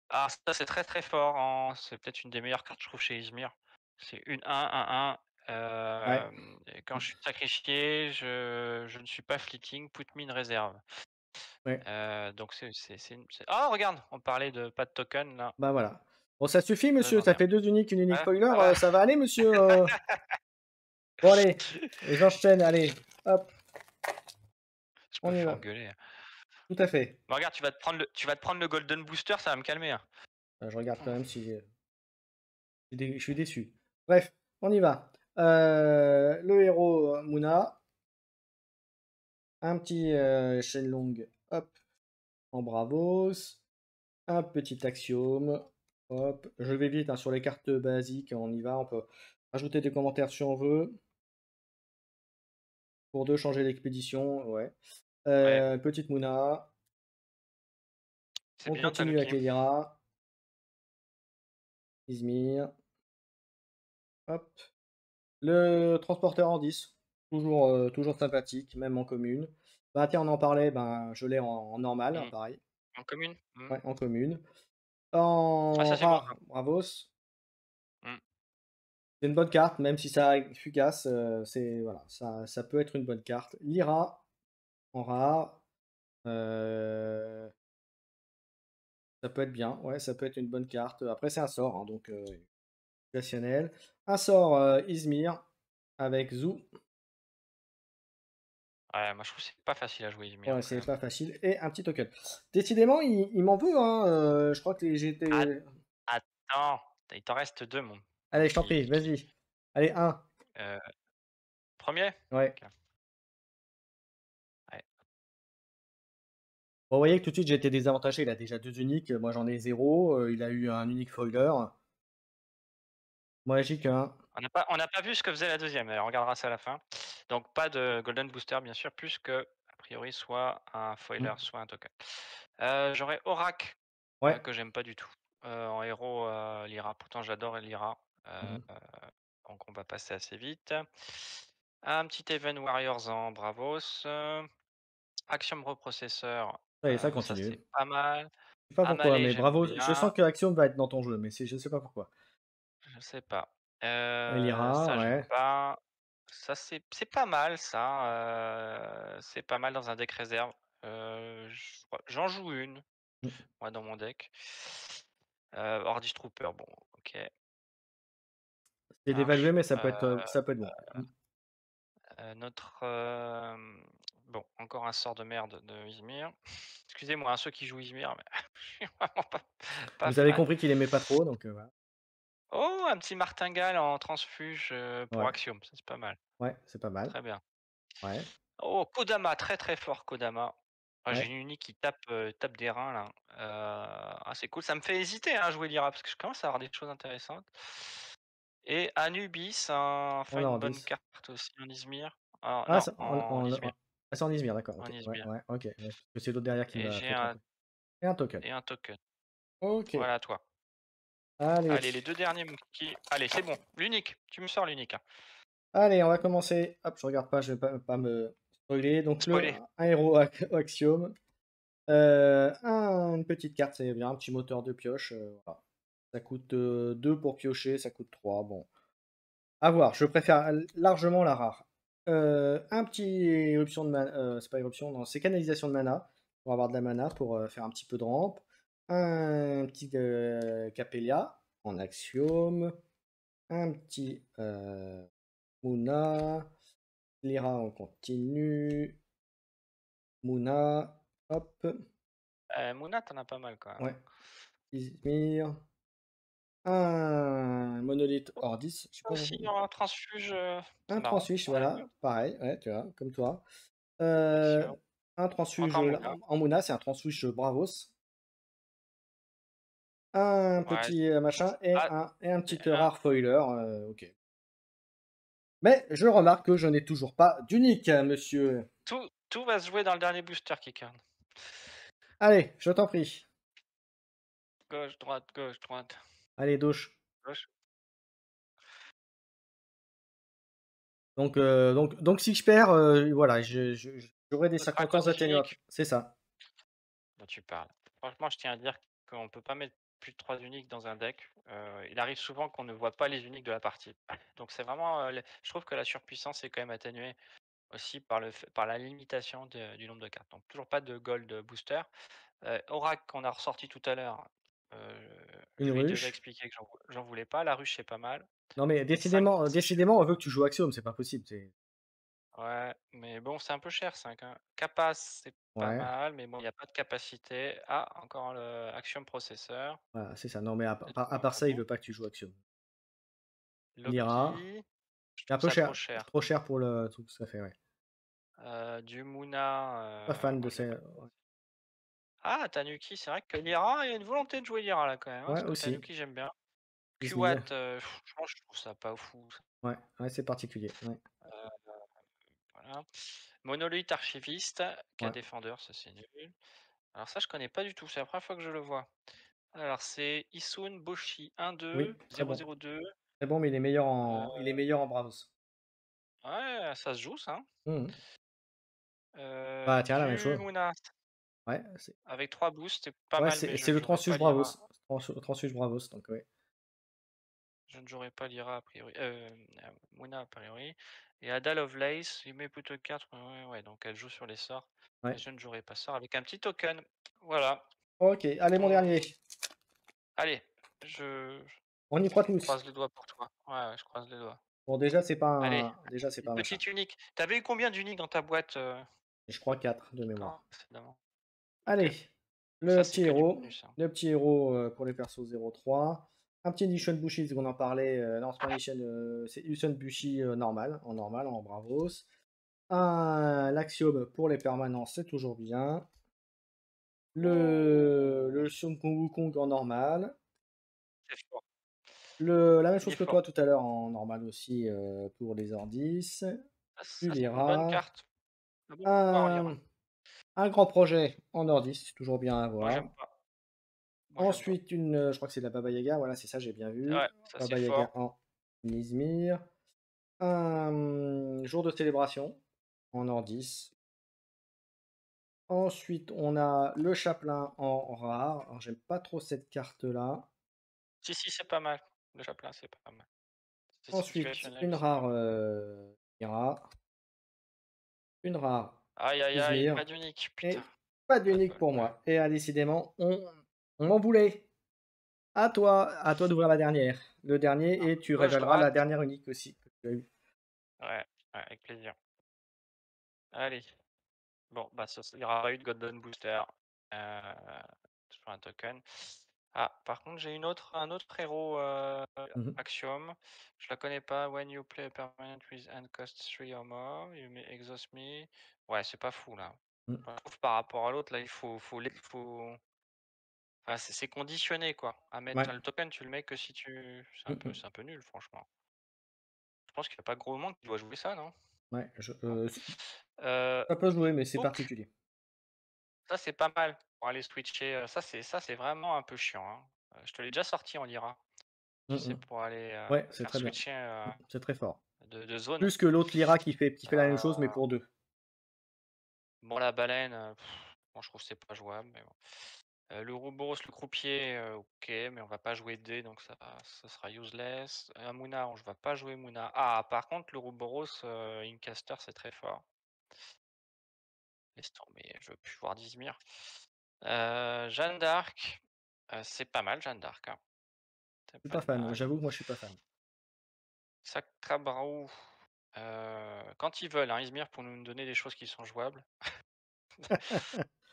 Ah ça, c'est très, très fort en c'est peut-être une des meilleures cartes, je trouve, chez Izmir. C'est une 1/1/1, Ouais, et quand je suis sacrifié, je ne suis pas fleeting, put me in réserve. ouais. Donc c'est une c'est oh regarde! On parlait de pas de token là, Bah voilà. Bon, ça suffit, ça monsieur. j'en Ça ai un. fait 2 uniques, une unique Ouais, foiler. voilà. Ça va aller, monsieur. Bon, allez, j'enchaîne. Allez, hop, Je me on y fais va. engueuler, hein. Tout à fait. Bah regarde, tu vas te prendre le golden booster, ça va me calmer, hein. Je regarde quand même si je suis déçu. Bref, on y va. Le héros Muna, un petit Shenlong, hop, en Bravos, un petit Axiome, hop. Je vais vite hein, sur les cartes basiques, on y va. On peut rajouter des commentaires si on veut. Pour deux, changer l'expédition, ouais. Ouais, Petite Muna, c'est on bien continue avec Tanuki. les Lyra, Izmir, hop. Le transporteur en 10, toujours, toujours sympathique, même en commune. Bah tiens, on en parlait, ben, je l'ai en normal, hein, Mmh. pareil. En commune? Mmh. Ouais, en commune. Ah ça, En c'est bon ça. rare, Bravos. Mmh. C'est une bonne carte, même si ça est fugace, c'est voilà, ça peut être une bonne carte. Lyra, en rare, heu, ça peut être bien, ouais, ça peut être une bonne carte. Après, c'est un sort, hein, donc situationnel. Un sort, Izmir, avec Zou. Ouais, moi je trouve que c'est pas facile à jouer Ymir Ouais, quand c'est même. pas facile. Et un petit token. Décidément, il m'en veut, hein. Je crois que j'ai At été. attends, il t'en reste 2 mon Allez, je t'en petit prie, Mickey. vas-y. Allez, un. Heu, 1er? Ouais. OK. Ouais. Bon, vous voyez que tout de suite, j'ai été désavantagé. Il a déjà 2 uniques. Moi, j'en ai zéro. Il a eu un unique foiler. Moi, j'ai qu'un. On n'a pas vu ce que faisait la deuxième. On regardera ça à la fin. Donc pas de golden booster bien sûr, plus que a priori soit un foiler, Mm. soit un token. J'aurais Oracle, Ouais. que j'aime pas du tout, en héros, Lyra. Pourtant j'adore Lyra, Mhm. donc on va passer assez vite. Un petit Even Warriors en Bravos, Axiom Reprocessor, Ça ça continue. c'est pas mal. Je sais pas pourquoi, Amalé mais j'aime bravo. Je bien, sens que Axiom va être dans ton jeu, mais je sais pas pourquoi. je sais pas. Elira, Ça j'aime ouais. pas. Ça c'est pas mal ça, c'est pas mal dans un deck réserve. J'en joue une, Mm. moi dans mon deck. Hordich Trooper, bon OK, C'est dévalué, marche. mais ça peut être bon. Mm. Notre, bon, encore un sort de merde de Ymir. Excusez-moi, hein, ceux qui jouent Ymir, mais je suis vraiment pas Vous avez fan. compris qu'il aimait pas trop, donc voilà. Oh, un petit martingale en transfuge, pour Ouais, Axiom, ça c'est pas mal. ouais, c'est pas mal. Très bien. Ouais, Oh, Kodama, très, très fort Kodama. Ah, j'ai ouais. une unique qui tape des reins là. C'est cool. Ça me fait hésiter, hein, à jouer Lyra parce que je commence à avoir des choses intéressantes. Et Anubis, On enfin est une en bonne 10. carte aussi en Izmir. Ah, Non, ça en Izmir, ah, c'est en Izmir, d'accord, OK. en Ouais, Izmir. ouais, OK. Ouais, parce que c'est l'autre derrière qui Et m'a j'ai fait tromper. Et un token. un token. OK. Voilà à toi. Allez, les Allez. 2 derniers mon kiki. Allez, c'est bon, l'unique, tu me sors l'unique, hein. Allez, on va commencer. Hop, je regarde pas, je vais pas me spoiler. Donc le Spoilé. un héros Axiom. Une petite carte, c'est bien, un petit moteur de pioche, voilà. Ça coûte, 2 pour piocher, ça coûte 3. Bon, à voir, je préfère largement la rare. Un petit éruption de mana, c'est pas éruption, non, c'est canalisation de mana, pour avoir de la mana, pour, faire un petit peu de rampe. Un petit, Capellia en axiome. Un petit, Muna. Lyra, on continue. Muna. Hop, Moona, tu as pas mal quand même, hein. ouais, Izmir, un monolithe Oh, Ordis, je sais pas aussi un transfuge, c'est un marrant, transfuge, on a le voilà, même. pareil, ouais, tu vois, comme toi. Axiom. Un transfuge, Encore là, Moona. en Mona, c'est un transfuge Bravos. Un Ouais, petit, machin ah, et un petit, un rare foiler, OK. Mais je remarque que je n'ai toujours pas d'unique, monsieur. tout va se jouer dans le dernier booster, Keycard. Allez, je t'en prie. Gauche, droite, Allez, douche. gauche. Donc si je perds, voilà, j'aurai des Ce sera un circonstances code atténuantes. unique. C'est ça. Bah, tu parles. Franchement, je tiens à dire qu'on peut pas mettre plus de 3 uniques dans un deck. Il arrive souvent qu'on ne voit pas les uniques de la partie. Donc c'est vraiment, je trouve que la surpuissance est quand même atténuée aussi par la limitation du nombre de cartes. Donc toujours pas de gold booster. Oracle qu'on a ressorti tout à l'heure, Une je lui ai déjà ruche. expliqué que j'en voulais pas. La ruche, c'est pas mal. Non mais Et 5 décidément, on veut que tu joues Axiom, c'est pas possible, c'est ouais, mais bon, c'est un peu cher 5, hein. Capace, c'est pas ouais, mal, mais bon, il y a pas de capacité. Ah, encore le Axiom Processor. voilà, c'est ça. Non mais C'est à toujours part ça, il bon. veut pas que tu joues Axiom. Lyra, Loki, je c'est un trouve peu ça cher, trop cher. trop cher pour le truc que ça fait, ouais. Du Moona, Pas fan de moi je l'ai ces pas. Ah, Tanuki, c'est vrai que Lyra, il y a une volonté de jouer Lyra là quand même, hein, ouais, parce que aussi. Tanuki j'aime bien. Izmir, Qwat, franchement je trouve ça pas fou, ouais, ouais, c'est particulier, ouais, voilà. Monolith Archiviste, qui a ouais. défendeur, ça c'est nul. Alors ça je connais pas du tout, c'est la première fois que je le vois. Alors c'est Isun Boshi Oui, très bon. 1-2-0-0-2. Très bon, mais il est meilleur en Bravos. Ouais, ça se joue ça, hein. Mmh. Bah, tiens, la même Du chose. Moona Ouais, avec 3 boosts, c'est pas ouais, mal, mais je c'est le jouerai transfuge pas Bravos. Lyra. Transfuge Bravos, donc ouais. Je ne jouerai pas Lyra a priori, Moona a priori. Et Ada Lovelace, il met plutôt 4. Ouais, ouais, donc elle joue sur les sorts. Mais Ouais. je ne jouerai pas sort avec un petit token. Voilà. OK, allez, mon dernier. On allez, je On y croit tous. croise les doigts pour toi. Ouais, ouais, je croise les doigts. Bon, Allez, déjà, c'est une pas un machin. petite unique. T'avais eu combien d'uniques dans ta boîte, Et je crois 4 de mémoire. précédemment? OK. Allez, Ça, c'est que du bonus, hein. le petit héros, pour les persos 0-3. Un petit Nishon Bushi, parce qu'on en parlait, non, c'est pas Nishon, c'est Uson Bushi, normal, en Bravos. Un l'Axiom pour les permanences, c'est toujours bien. Ouh! Le Sun Kung Wukong en normal. C'est fort. La même Il chose est que fort. toi tout à l'heure en normal aussi, pour les Ordis. Ça, Du c'est une bonne Lyra. carte. Un bon pouvoir, Lyra. Un un grand projet en Ordis, c'est toujours bien à Moi, j'aime voir. pas. Moi, j'aime pas. Ensuite, je crois que c'est la Baba Yaga, voilà, c'est ça, j'ai bien vu. Ouais, ça, c'est Baba Yaga fort. en Izmir. Un, jour de célébration en Ordis. Ensuite, on a le Chaplain en rare. Alors, j'aime pas trop cette carte-là. Si, si, c'est pas mal. Le chaplain, c'est pas mal. C'est Ensuite, situationnel, une mais c'est pas rare, mal. Lyra. Une rare Aïe, aïe, aïe, Izmir. pas d'unique, putain. Et pas Pas de d'unique bol, pour ouais. moi. Et décidément, on m'emboulait. À toi d'ouvrir la dernière. Le dernier, et tu révéleras la Gauche-droite. dernière unique aussi que tu as eue. Ouais, ouais, avec plaisir. Allez. Bon, bah, il y aura eu de Golden Booster. Euh, sur un token. Ah, par contre, j'ai un autre héros Mmh. Axiom. Je la connais pas. When you play a permanent with end cost 3 or more, you may exhaust me. Ouais, c'est pas fou là. Mmh. Je trouve par rapport à l'autre, là, il faut. Enfin, c'est conditionné quoi. À mettre Ouais. le token, tu le mets que si tu. Mmh mh. C'est un peu nul, franchement. Je pense qu'il n'y a pas gros monde qui doit jouer ça, non? Ouais, Non. ça peut jouer, mais c'est Hook, particulier. ça c'est pas mal pour aller switcher. Ça c'est vraiment un peu chiant, hein. Je te l'ai déjà sorti en Lyra. Mmh Tu sais, mh. pour aller Ouais, c'est faire très bien. switcher C'est très fort. de zone. Plus que l'autre Lyra qui fait la même chose, mais Euh, pour 2. bon, la baleine, bon, je trouve que c'est pas jouable, mais bon. L'Ouroboros, le croupier, ok, mais on va pas jouer D, donc ça sera useless. Mouna, on ne va pas jouer Mouna. Ah, par contre, l'Ouroboros, Incaster, c'est très fort. Laisse tomber, je veux plus voir d'Izmir. Jeanne d'Arc, c'est pas mal, Jeanne d'Arc, hein. C'est Je suis pas pas fan. mal. J'avoue que moi, je suis pas fan. Sacrabraou, quand ils veulent, hein, Izmir, pour nous donner des choses qui sont jouables.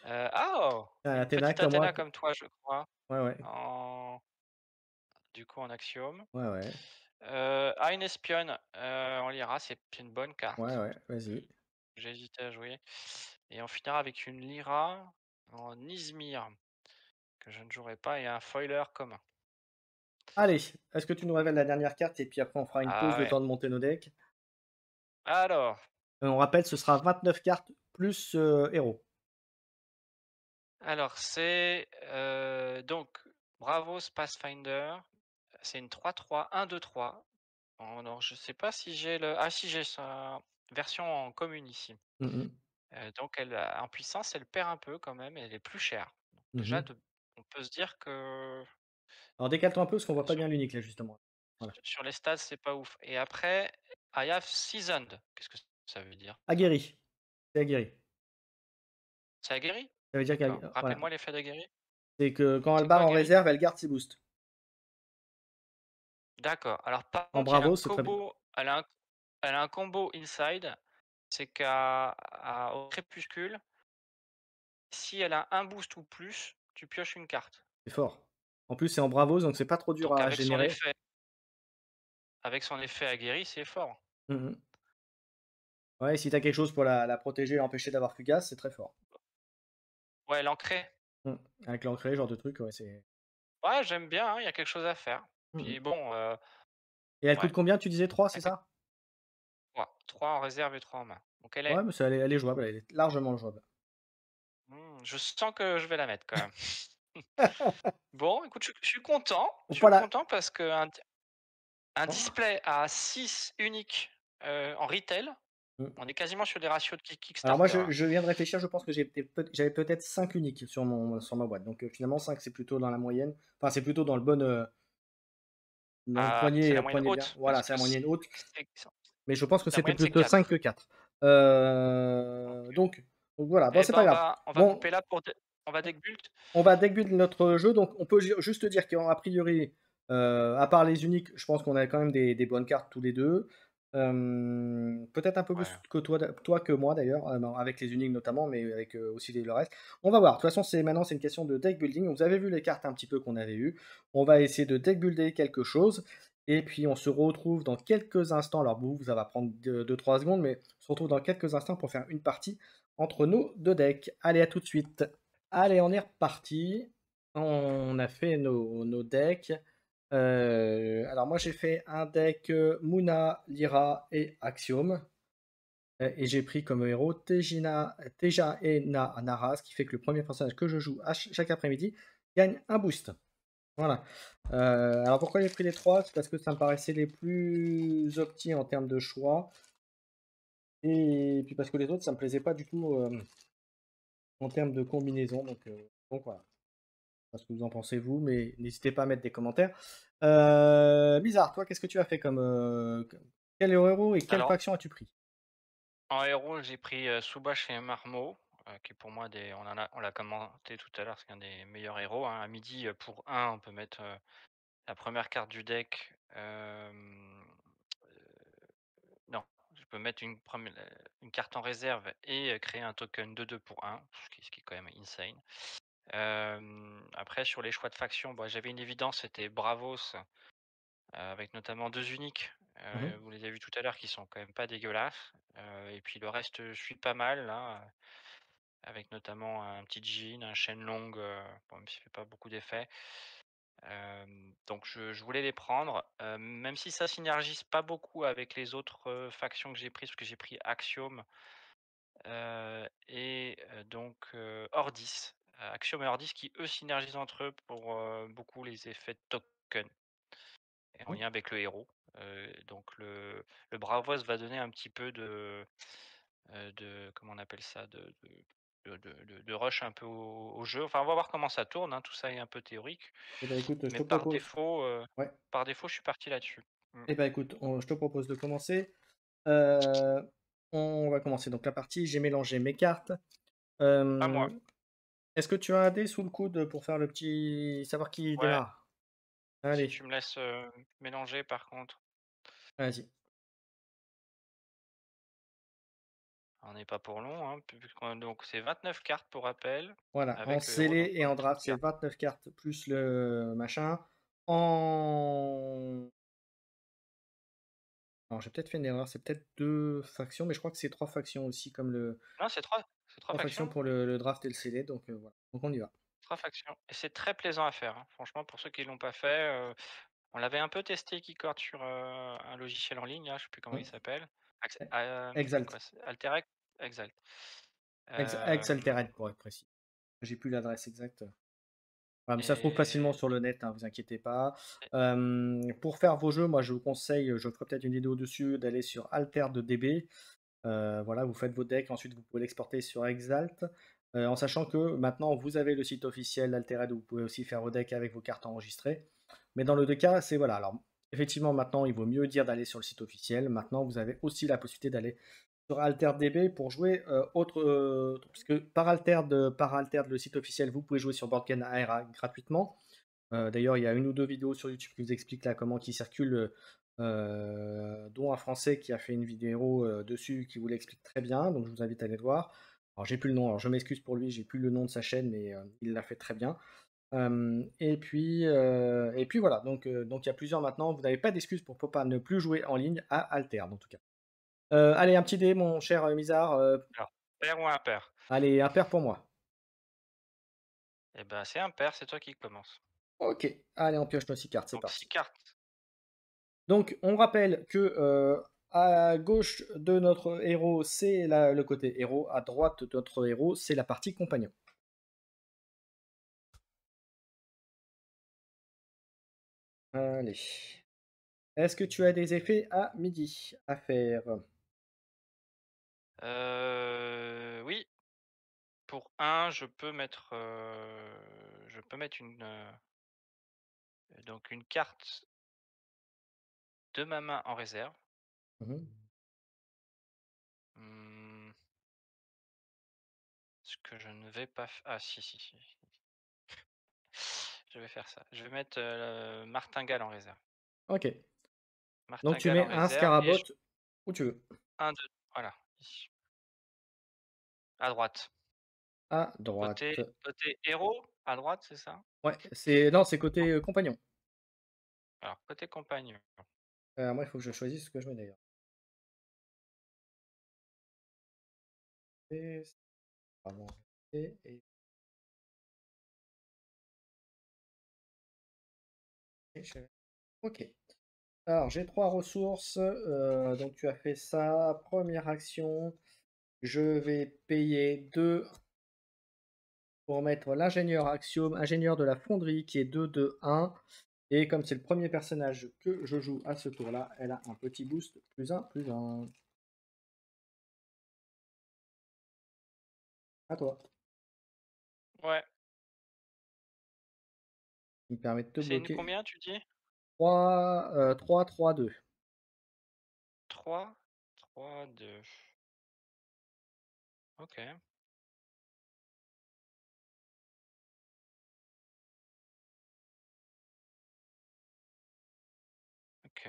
Oh! Un Une Athéna petite comme moi Athéna que comme toi, je crois, ouais, ouais. en du coup en Axiom. Ouais, ouais. Une espionne, on lira, c'est une bonne Ouais, carte. ouais, vas-y. J'ai hésité à jouer et on finira avec une Lyra en Izmir, que je ne jouerai pas et un foiler commun. Allez, est-ce que tu nous révèles la dernière carte et puis après on fera une pause, Ah le ouais. temps de monter nos decks? Alors On rappelle, ce sera 29 cartes plus, héros. alors c'est, donc Bravos Pathfinder, c'est une 3-3, 1-2-3. Alors je sais pas si j'ai le ah si j'ai sa version en commune ici. Mmh mh. Donc elle a en puissance, elle perd un peu quand même, elle est plus chère. Donc déjà Mmh. on peut se dire que, Alors décale-toi un peu parce qu'on voit pas sur bien l'unique là justement. Voilà. sur les stats, c'est pas ouf et après, I have seasoned. Qu'est-ce que ça veut dire ça? Aguerri, c'est aguerri. C'est aguerri? Ça veut dire D'accord. voilà, Rappelle-moi l'effet d'aguerri? c'est que quand elle C'est quoi barre en aguerri? réserve, elle garde ses boosts. D'accord. Alors par En contre, il y a un bravo, c'est très bien. combo elle a un combo inside, c'est au crépuscule, si elle a un boost ou plus, tu pioches une carte. C'est fort. En plus, c'est en bravos, donc c'est pas trop dur Donc à générer. avec son effet aguerri, c'est fort. Mmh mh. Ouais, si tu as quelque chose pour la protéger et l'empêcher d'avoir fugace, c'est très fort. Ouais, l'ancrer. Mmh. Avec l'ancré, genre de truc, ouais, c'est Ouais, j'aime bien, hein, il y a quelque chose à faire. mmh mh. Puis bon, Et elle ouais, coûte combien tu disais 3, c'est effect ça? 3 en réserve et 3 en main. Donc Ouais, mais c'est elle est jouable, elle est largement jouable. je sens que je vais la mettre quand même. Bon, écoute, je Faut suis pas la content parce qu'un oh, display à 6 uniques, en retail, mmh. on est quasiment sur des ratios de Alors moi, Kickstarter, hein. je viens de réfléchir, je pense que j'avais peut-être 5 uniques sur ma boîte. Donc finalement 5, c'est plutôt dans la moyenne. Enfin, c'est plutôt dans le bon, dans le Ah, c'est la moyenne poignet bien. haute Voilà, parce c'est la que moyenne haute. c'est Mais je pense que la c'était moyenne, c'est plutôt 5 4. que 4. OK. Donc voilà, bon, Eh c'est ben, pas grave. on va Bon, couper là pour on va deck build? on va deck build notre jeu, donc on peut juste dire qu'a priori, à part les uniques, je pense qu'on a quand même des bonnes cartes tous les 2. Peut-être un peu plus Ouais. que toi que moi d'ailleurs, non, avec les uniques notamment, mais avec, aussi le reste. On va voir. De toute façon, c'est une question de deck building. Vous avez vu les cartes un petit peu qu'on avait eues. On va essayer de deck builder quelque chose et puis on se retrouve dans quelques instants. Alors vous, ça va prendre 2-3 secondes, mais on se retrouve dans quelques instants pour faire une partie entre nos 2 decks. Allez, à tout de suite. Allez, on est reparti. On a fait nos decks. Alors moi j'ai fait un deck Muna, Lyra et Axiom. Et j'ai pris comme héros Teja et Nara, ce qui fait que le premier personnage que je joue chaque après-midi gagne un boost. Voilà. Alors pourquoi j'ai pris les trois? C'est parce que ça me paraissait les plus opti en termes de choix. Et puis parce que les autres, ça me plaisait pas du tout en termes de combinaison. Donc voilà. Pas ce que vous en pensez vous, mais n'hésitez pas à mettre des commentaires. Bizarre, toi, qu'est-ce que tu as fait quel héros et quelle Alors, faction as-tu pris? en héros, j'ai pris, Soubash et Marmot, qui pour moi on l'a commenté tout à l'heure, c'est un des meilleurs héros, hein. À midi, pour un, on peut mettre, la première carte du deck, non, je peux mettre une carte en réserve et créer un token 2/2 pour un, ce qui est quand même insane. Après sur les choix de faction, bah, j'avais une évidence, c'était Bravos, avec notamment 2 uniques, Mmh. vous les avez vus tout à l'heure qui sont quand même pas dégueulasses, et puis le reste, suit pas mal là, avec notamment un petit Jhin, un Shenlong, bon même s'il fait pas beaucoup d'effets. Donc je voulais les prendre, même si ça synergise pas beaucoup avec les autres, factions que j'ai prises, parce que j'ai pris Axiom, Ordis. Axiom et Ordis qui eux synergisent entre eux pour, beaucoup les effets de token et en Mmh. lien avec le héros. Donc le Bravos va donner un petit peu de comment on appelle ça? De rush un peu au jeu. Enfin, on va voir comment ça tourne, hein, tout ça est un peu théorique, Eh ben, écoute, je mais te propose ouais. par défaut, je suis parti là-dessus. Mmh. Eh ben, écoute, je te propose de commencer. Heu, on va commencer donc la partie. J'ai mélangé mes cartes. À moi. Hem, Est-ce que tu as un dé sous le coude pour faire le petit savoir qui Ouais, démarre? si Allez, tu me laisses, mélanger par contre. vas-y. on n'est pas pour long, hein, pu puisqu'on donc c'est 29 cartes pour rappel, Voilà, en avec le héros, donc scellé et en trente draft, c'est cartes. 29 cartes plus le machin. En Alors j'ai peut-être fait une erreur, c'est peut-être 2 factions, mais je crois que c'est 3 factions aussi comme le Non, c'est trois 3 factions factions, pour le draft et le scellé, donc voilà. Donc on y va. 3 factions et c'est très plaisant à faire, hein. Franchement, pour ceux qui l'ont pas fait, on l'avait un peu testé Keycord sur, un logiciel en ligne là, je sais plus comment il Mmh. s'appelle. Axe E c'est Exalt. quoi? C'est Alterac? Exalt. Hem Exalted pour être précis. J'ai plus l'adresse exacte. Ouais, mais ça se trouve facilement et sur le net, hein, vous inquiétez pas. Pour faire vos jeux, moi je vous conseille, je ferai peut-être une vidéo dessus, d'aller sur AlterDB. Voilà, vous faites vos decks, ensuite vous pouvez l'exporter sur Exalt, en sachant que maintenant vous avez le site officiel d'Altered où vous pouvez aussi faire vos decks avec vos cartes enregistrées. Mais dans le 2 cas, c'est voilà, alors effectivement maintenant il vaut mieux dire d'aller sur le site officiel. Maintenant vous avez aussi la possibilité d'aller sur AlterDB pour jouer, puisque par Altered, le site officiel, vous pouvez jouer sur BoardGameAERA gratuitement. D'ailleurs, il y a une ou 2 vidéos sur YouTube qui vous expliquent là comment qui circulent, dont un Français qui a fait une vidéo, dessus qui vous l'explique très bien, donc je vous invite à aller le voir. Alors j'ai plus le nom, alors je m'excuse pour lui, j'ai plus le nom de sa chaîne, mais il l'a fait très bien. Et puis voilà, donc il y a plusieurs maintenant, vous n'avez pas d'excuse pour pas ne plus jouer en ligne à Altered en tout cas. Allez, un petit dé mon cher, Misard, alors, pair ou impair? allez, un pair pour moi. Et ben, c'est impair, c'est toi qui commences. OK, allez on pioche nos 6 cartes, c'est Donc 6 parti. cartes. Donc, on rappelle que à gauche de notre héros, c'est le côté héros. À droite de notre héros, c'est la partie compagnon. Allez. Est-ce que tu as des effets à midi à faire? Oui, pour un, je peux mettre donc une carte de ma main en réserve. Mhm. Mmh, ce que je ne vais pas f ah si, si, si, je vais faire ça. Je vais mettre, Martingale en réserve. Ok. Donc, tu Martingale mets en un réserve et scarabot où tu veux. 2 voilà, ici, à droite. À droite. Côté héros, à droite, c'est ça? Ouais, non, c'est côté compagnon. Alors côté compagnon, Moi, il faut que je choisisse ce que je mets d'ailleurs. Et pardon, ok. Alors, j'ai 3 ressources. Donc, tu as fait ça. Première action. Je vais payer 2 pour mettre l'ingénieur Axiome, ingénieur de la fonderie, qui est 2 2 1. Et comme c'est le premier personnage que je joue à ce tour-là, elle a un petit boost +1 +1. À toi. ouais, Qui me permet de te c'est une bloquer. combien tu dis? 3 3 2. 3 3 2. OK, OK.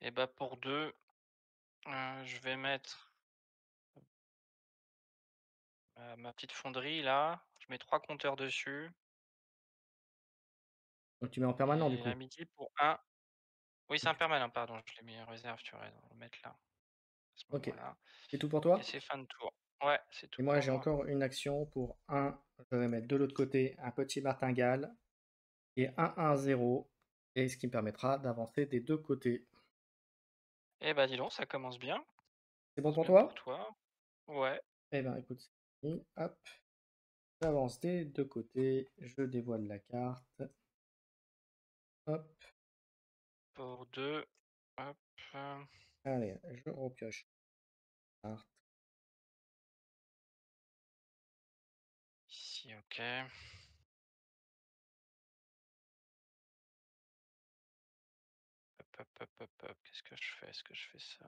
Et bah, pour 2, je vais mettre, ma petite fonderie là, je mets 3 compteurs dessus Donc tu mets en permanent du et à coup. midi pour un. Oui, c'est un Ok. permanent, pardon, je l'ai mis en réserve, tu as raison, on va le mettre là, à ce Ok. moment-là C'est tout pour et toi? c'est fin de tour. Ouais, c'est Et tout moi pour j'ai moi. encore une action pour un. Je vais mettre de l'autre côté un petit martingale et 1 1 0. Et ce qui me permettra d'avancer des deux côtés. Eh bah, dis donc, ça commence bien. C'est bon C'est pour bien pour toi? toi. Ouais, Eh ben écoute, c'est fini. Hop. J'avance des deux côtés, je dévoile la carte. Hop, pour 2. Hop, allez, je repioche la carte. ici, OK. Hop, hop, hop, hop, hop. Qu'est-ce que je fais? Est-ce que je fais ça?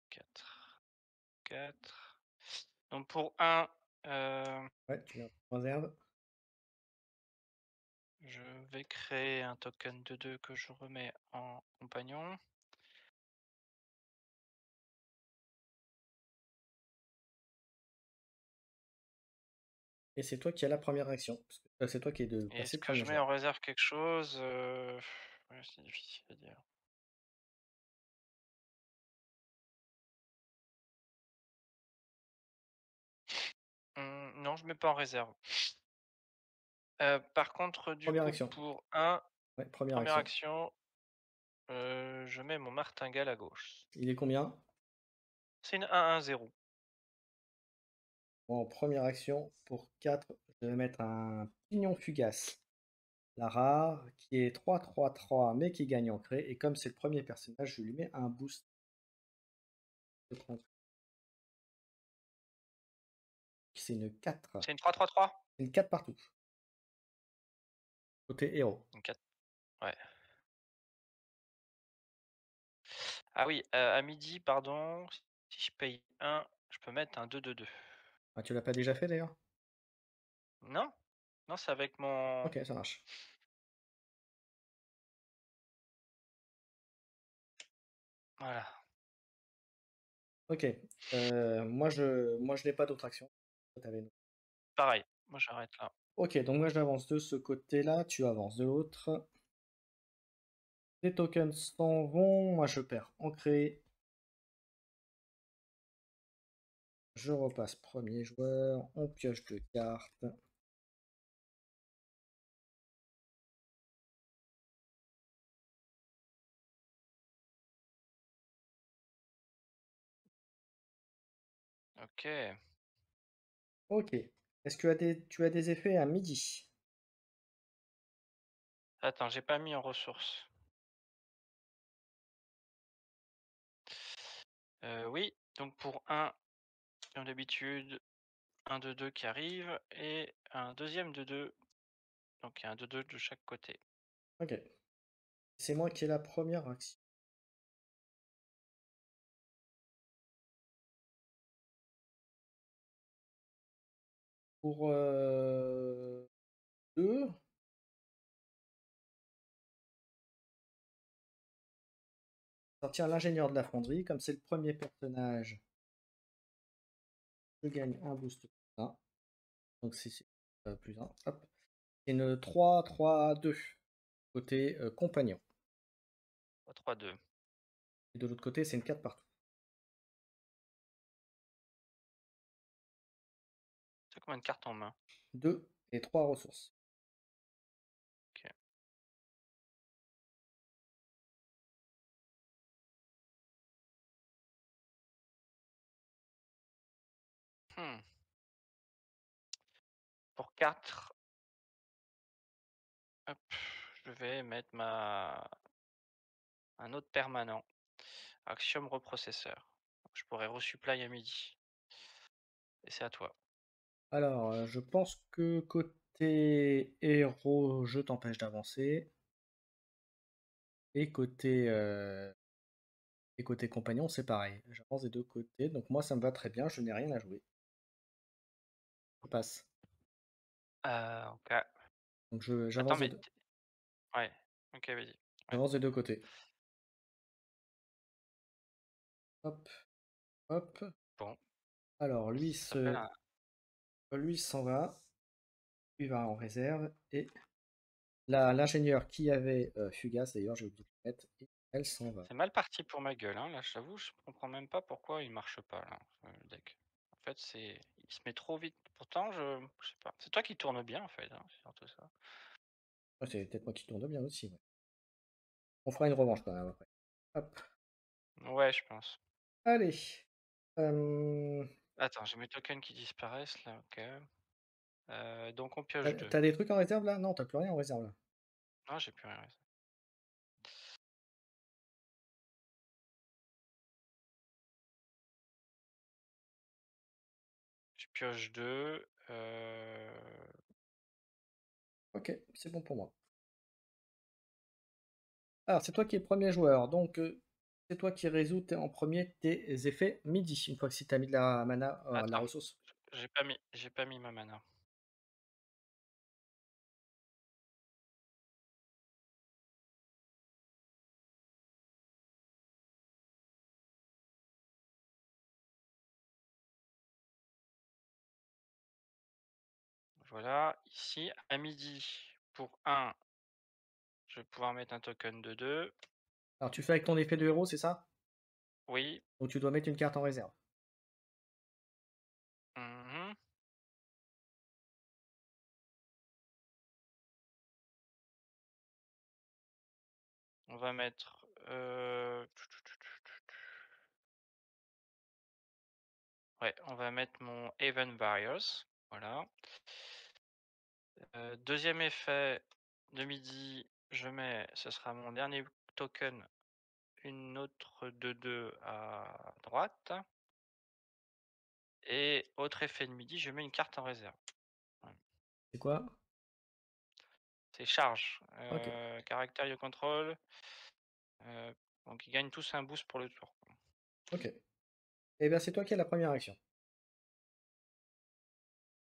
4 4. Donc pour un, Heu, Ouais, tu mets en réserve. je vais créer un token de 2 que je remets en compagnon. Et c'est toi qui as la première action. C'est toi qui es de Et passer est-ce le que premier je mets joueur. en réserve quelque chose? Ouais, c'est difficile à dire. Non, je mets pas en réserve. Par contre, du Première coup, action. pour un Ouais, première première action. action, je mets mon martingale à gauche. Il est combien? C'est une 1-1-0. En première action, pour 4, je vais mettre un pignon fugace. La rare, qui est 3-3-3, mais qui gagne en craie. Et comme c'est le premier personnage, je lui mets un boost de 30. C'est une 4. C'est une 3-3-3? C'est une 4 partout. Côté héros. Une 4, ouais. Ah oui, à midi, pardon, si je paye un, je peux mettre un 2-2-2. Ah, tu l'as pas déjà fait d'ailleurs? Non? Non, c'est avec mon Ok, ça marche. voilà, Ok. Moi je n'ai pas d'autre action. Toi, t'avais une. pareil, moi j'arrête là. Ok, donc moi j'avance de ce côté-là, tu avances de l'autre. Les tokens s'en vont, moi je perds ancré. Je repasse premier joueur, on pioche deux cartes. OK. Ok. Est-ce que tu as des effets à midi? Attends, j'ai pas mis en ressources. Oui, donc pour un, comme d'habitude, un 2-2 qui arrive et un deuxième 2-2, donc il y a un 2-2 de chaque côté. Ok. C'est moi qui ai la première action. Pour 2, sortir l'ingénieur de la fonderie. Comme c'est le premier personnage, je gagne un boost plus 1. Donc c'est plus 1. Hop. C'est une 3-3-2 côté compagnon. 3-2. Et de l'autre côté, c'est une 4 partout. Tu as combien de cartes en main? 2 et 3 ressources. OK. Mmh. Pour 4, hop, je vais mettre ma un autre permanent, Axiom Reprocesseur. Je pourrais resupply à midi et c'est à toi. Alors, je pense que côté héros, je t'empêche d'avancer. Et côté compagnon, c'est pareil. J'avance des deux côtés. Donc moi, ça me va très bien. Je n'ai rien à jouer. Je passe. OK. Donc Attends, j'avance des mais deux, ouais, OK, vas-y. Ouais, j'avance des deux côtés. Hop, hop. bon, Alors, ça s'appelle un lui s'en va. Lui va en réserve. Et l'ingénieur qui avait Fugace, d'ailleurs, j'ai oublié de le mettre, et elle s'en va. c'est mal parti pour ma gueule, hein, là, j'avoue, je comprends même pas pourquoi il marche pas là, le deck. En fait, il se met trop vite. Pourtant, je sais pas. C'est toi qui tourne bien, en fait, hein, c'est surtout ça. Ouais, c'est peut-être moi qui tourne bien aussi. Ouais. On fera une revanche quand même après. Hop. Ouais, je pense. Allez. Euh, Attends, j'ai mes tokens qui disparaissent là, OK. Donc on pioche t'as 2. t'as des trucs en réserve là? Non, t'as plus rien en réserve là. Non, j'ai plus rien. Je pioche 2. Ok, c'est bon pour moi. Alors, c'est toi qui es premier joueur, donc c'est toi qui résous en premier tes effets midi, une fois que si tu as mis de la mana, la Attends, ressource. J'ai pas mis ma mana. Voilà, ici, à midi, pour un, je vais pouvoir mettre un token de 2. Alors tu fais avec ton effet de héros, c'est ça? Oui. Donc tu dois mettre une carte en réserve. Mmh. On va mettre, ouais, on va mettre mon Haven Barriers, voilà. 2e effet de midi, je mets ce sera mon dernier token, une autre de 2 à droite et autre effet de midi, je mets une carte en réserve. Voilà. C'est quoi? C'est charge, OK, caractère you control, heu, donc ils gagnent tous un boost pour le tour. OK. Eh bien, c'est toi qui as la première action.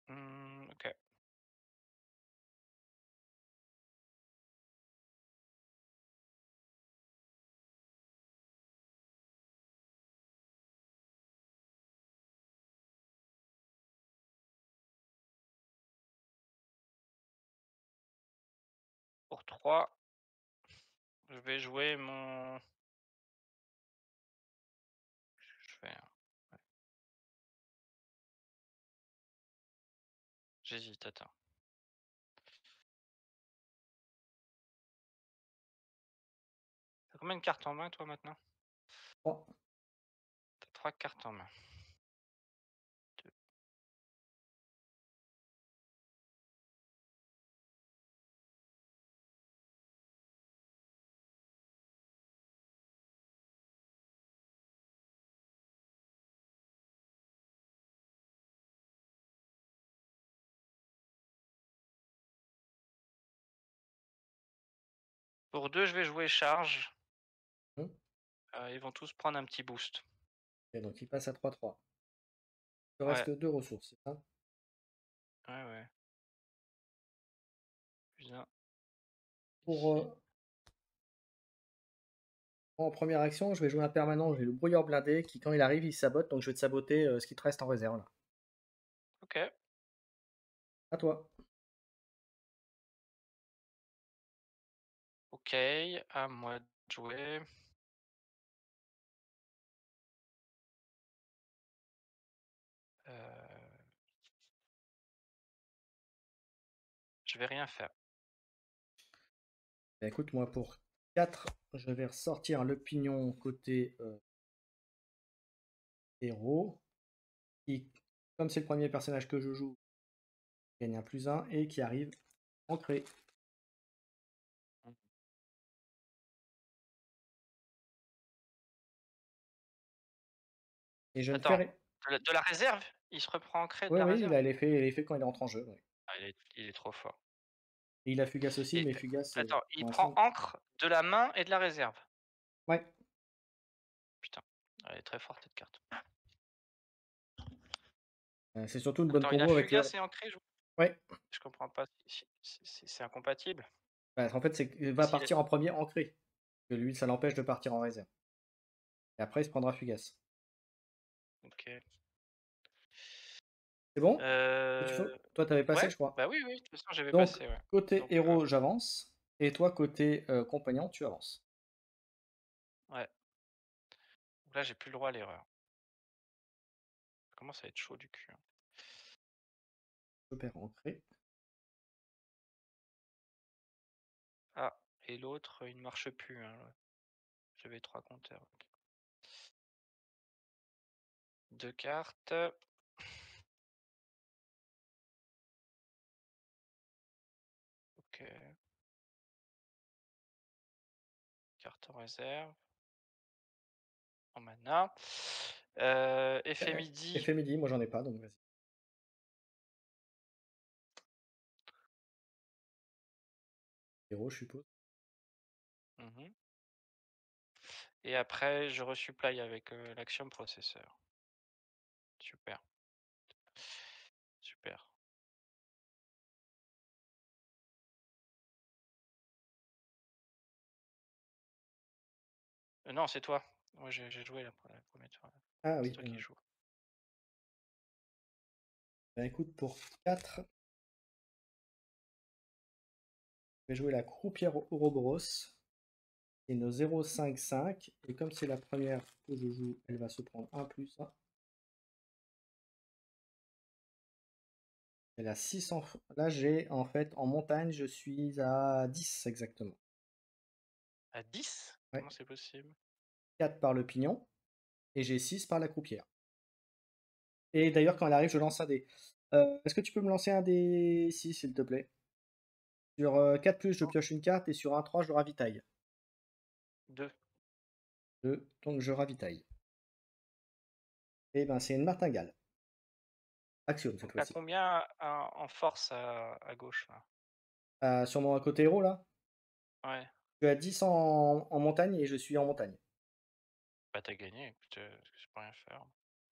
OK. Pour 3, je vais jouer mon je fais un ouais, j'hésite, attends. Tu combien de cartes en main toi maintenant? 3. Tu 3 cartes en main. 2. Pour 2, je vais jouer charge, Mmh. ils vont tous prendre un petit boost. Et donc il passe à 3-3. Il te Ouais, reste 2 ressources, c'est ça? ouais, ouais. Plus 1 Pour, ici. moi, en première action, je vais jouer un permanent, j'ai le brouilleur blindé qui, quand il arrive, il sabote, donc je vais te saboter, ce qui te reste en réserve, là. OK, À toi. OK, à moi de jouer. Heu, je vais rien faire. Bah, écoute, moi, pour 4, je vais ressortir le pignon côté, héros, qui, comme c'est le premier personnage que je joue, gagne un +1 et qui arrive ancré. Mmh. Et je ne Attends, ferai de la réserve? Il se reprend ancré de oui, la oui, il réserve? a l'effet quand il entre en jeu, oui. Ah, il est trop fort Et il a Fugace aussi, et mais Fugace, attends, il pour prend l'instant ancre de la main et de la réserve? ouais, Putain, elle est très forte cette carte. c'est surtout une bonne Attends, il a combo avec le fugace et ancré? ouais, Je comprends pas, c'est incompatible? bah, en fait, c'est qu'il va S'il est partir en premier ancré, que lui, ça l'empêche de partir en réserve. Et après, il se prendra Fugace. OK. C'est bon? Tu Heu, faut toi, tu avais passé, ouais, je crois? bah, oui, oui, de toute façon j'avais Donc passé, ouais. côté Donc héros, j'avance et toi, côté, compagnon, tu avances. ouais, donc là j'ai plus le droit à l'erreur. Ça commence à être chaud du cul, hein. Je perds ancré. Ah et l'autre, il ne marche plus, hein, j'avais 3 compteurs, OK. 2 cartes. OK, carte en réserve, en mana. Effet midi. Effet midi, moi, j'en ai pas, donc vas-y. Héros, je suppose. Mmh. Et après je resupply avec, l'Axiom Processor. Super. super. Non, c'est toi. Moi, j'ai joué la 1 tour. Ah C'est oui, toi qui joues. bah, écoute, pour 4, je vais jouer la croupière Ouroboros. C'est une 0,55. Et comme c'est la première que je joue, elle va se prendre un plus 1. Elle a 600. Là, j'ai en fait en montagne, je suis à 10 exactement. À 10? Ouais. Comment c'est possible? 4 par le pignon et j'ai 6 par la croupière. Et d'ailleurs, quand elle arrive, je lance un dé. Est-ce que tu peux me lancer un dé 6, s'il te plaît? Sur 4 plus, je Non, pioche une carte et sur un 3, je ravitaille. 2. 2, donc je ravitaille. Et ben, c'est une martingale. Action cette Donc tu fois-ci. combien en force à gauche là? Sur mon côté héros, là, Ouais, je suis à 10 en montagne et je suis en montagne. bah, tu gagné, écoute, je peux rien faire.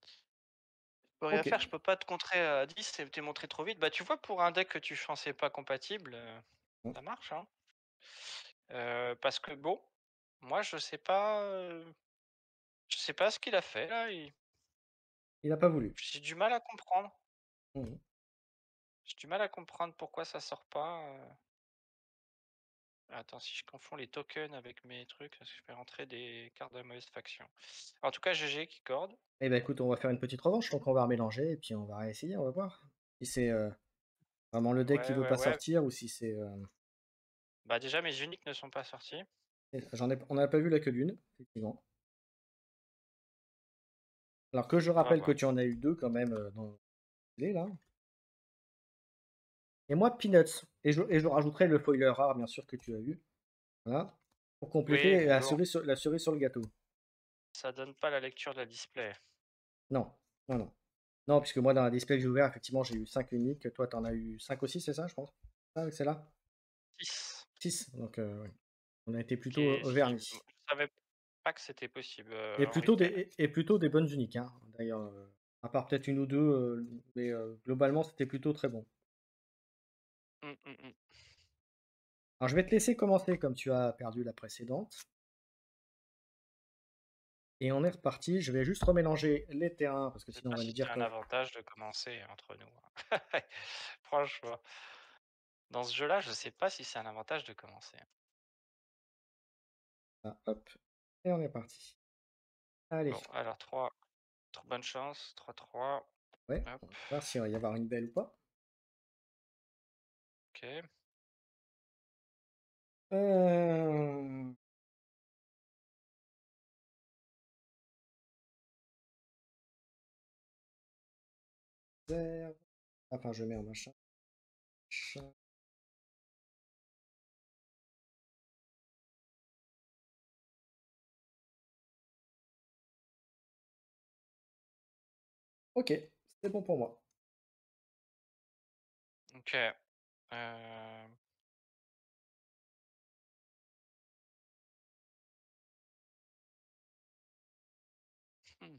Je peux rien Ok. faire, je peux pas te contrer à 10, t'es montré trop vite. Bah, tu vois, pour un deck que tu pensais pas compatible, Bon. ça marche, hein. Parce que bon, moi je sais pas ce qu'il a fait là, Il n'a pas voulu. j'ai du mal à comprendre. Mhm. J'ai du mal à comprendre pourquoi ça sort pas. Attends, si je confonds les tokens avec mes trucs, parce que je fais rentrer des cartes de mauvaise faction. En tout cas, GG qui corde. Eh ben, écoute, on va faire une petite revanche, donc on va remélanger et puis on va réessayer, on va voir. Si c'est vraiment le deck qui Ouais, veut ouais, pas ouais. sortir ou si c'est. Bah déjà, mes uniques ne sont pas sortis. On n'a pas vu la queue d'une, effectivement. Alors que je On va rappelle que voir. tu en as eu deux quand même dans les là. Et moi, Peanuts. Et je rajouterai le foiler rare, bien sûr, que tu as eu. Voilà. Pour Oui, compléter mais bon, la cerise sur le gâteau. ça donne pas la lecture de la display. Non, non, non. Non, puisque moi, dans la display que j'ai ouvert, effectivement, j'ai eu 5 uniques. Toi, tu en as eu 5 aussi, c'est ça, je pense? Ah, avec celle-là? 6. 6. Donc, ouais. On a été Qui plutôt est ce qui je vernis. savais pas que c'était possible, Et en plutôt des, retail. et plutôt des bonnes uniques, hein. D'ailleurs, à part peut-être une ou deux, mais globalement, c'était plutôt très bon. Mmh, mmh mh. Alors, je vais te laisser commencer comme tu as perdu la précédente. Et on est reparti. Je vais juste remélanger les terrains parce que Je sais sinon, on pas va nous si c'est dire un que. avantage de commencer entre nous, hein. Franchement, dans ce jeu-là, je sais pas si c'est un avantage de commencer. Ah, hop. Et on est parti. Allez. Bon, alors 3, bonne chance, 3-3. Ouais. Hop, On va voir s'il va y avoir une belle ou pas. OK. Euh... Réserve. Enfin, je mets en machin. Machin. Ok. C'est bon pour moi. OK. Hem, mmh.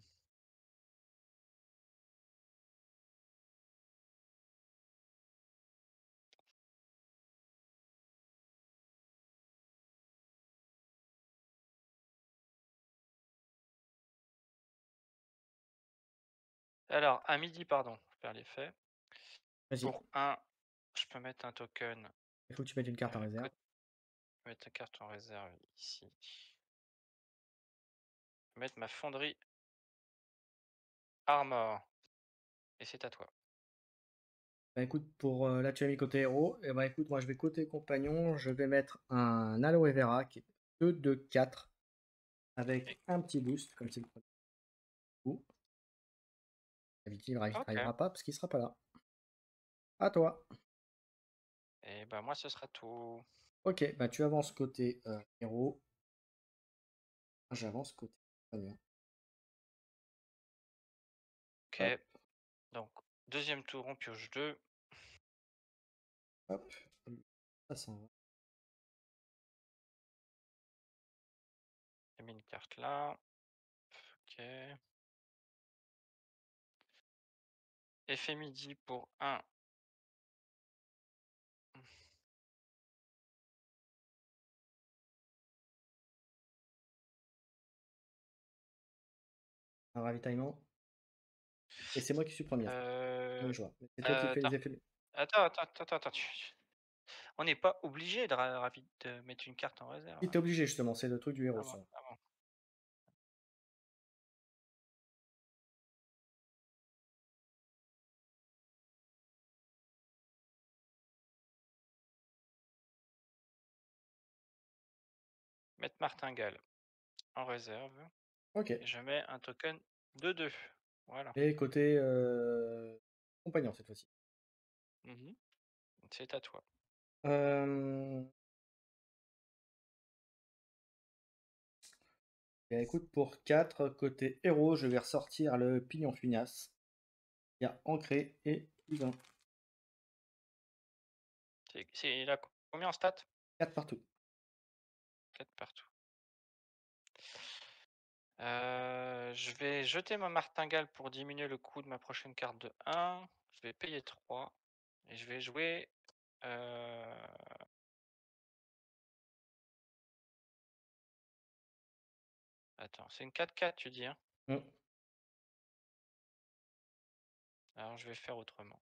Alors à midi, pardon, pour faire l'effet. Vas-y. Pour un, je peux mettre un token, Il faut que tu mettes une carte en réserve. cot mettre ta carte en réserve ici. Mettre ma fonderie armor et c'est à toi. Bah écoute, pour là, tu as mis côté héros. Et bah écoute, moi, je vais côté compagnon. Je vais mettre un aloe vera qui est 2 de 4 avec Et un petit boost, comme c'est le premier coup. D'habitude, il OK. n'arrivera pas parce qu'il sera pas là. À toi. Et bah, moi ce sera tout. Ok, bah tu avances côté héros. J'avance côté compagnon. Hop, OK, donc deuxième tour, on pioche 2. hop. Ça s'en va. J'ai mis une carte là. OK. Effet midi pour un. Un ravitaillement. Et c'est moi qui suis premier, ça. Oui, je vois. Mais c'est toi qui fais Attends, les effets. attends, on n'est pas obligé de mettre une carte en réserve. Si, tu obligé justement, c'est le truc du héros, Ah bon? ça. Ah bon? Mettre martingale en réserve OK. et je mets un token de 2. Voilà. Et côté, compagnon cette fois-ci. Mmh. C'est à toi. Hem, Bah, écoute, pour 4 côté héros, je vais ressortir le pignon funace. Il y a ancré et plus 1. Il a combien en stats? 4 partout. 4 partout. Je vais jeter ma martingale pour diminuer le coût de ma prochaine carte de 1. Je vais payer 3 et je vais jouer, heu, attends, c'est une 4/4 tu dis, hein? Mmh. Alors je vais faire autrement.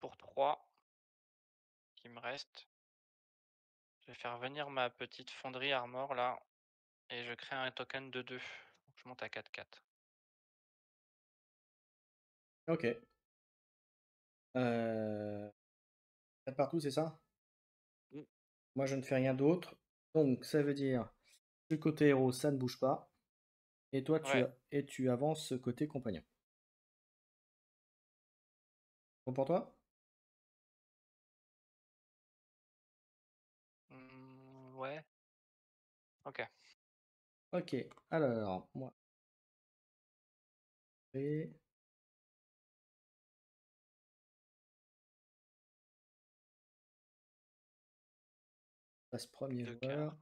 Pour 3 qui me reste, je vais faire venir ma petite fonderie armor là et je crée un token de 2. Donc je monte à 4/4. OK. 4 partout, c'est ça? Mmh. Moi, je ne fais rien d'autre. Donc ça veut dire que côté héros, ça ne bouge pas et toi, Ouais. tu avances côté compagnon. Bon pour toi? Ouais. OK. OK. Alors, moi, je passe premier 2 cartes. joueur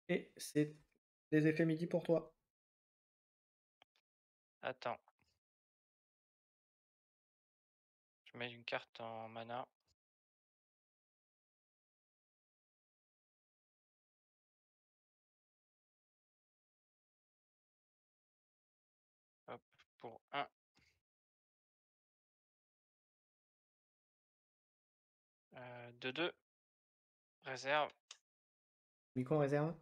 et c'est les effets midi pour toi. Attends, je mets une carte en mana. Hop, pour un 2 2 réserve, Miko en réserve?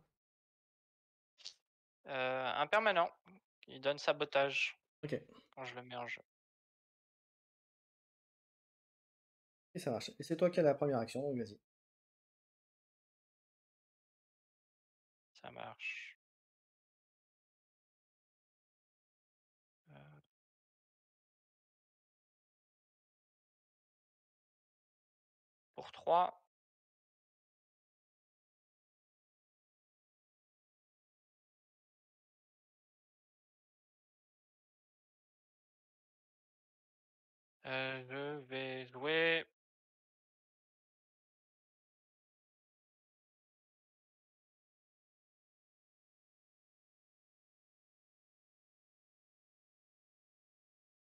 un permanent qui donne sabotage OK. quand je le mets en jeu. Et ça marche. Et c'est toi qui as la première action, donc vas-y. Ça marche. Heu, pour 3, je vais jouer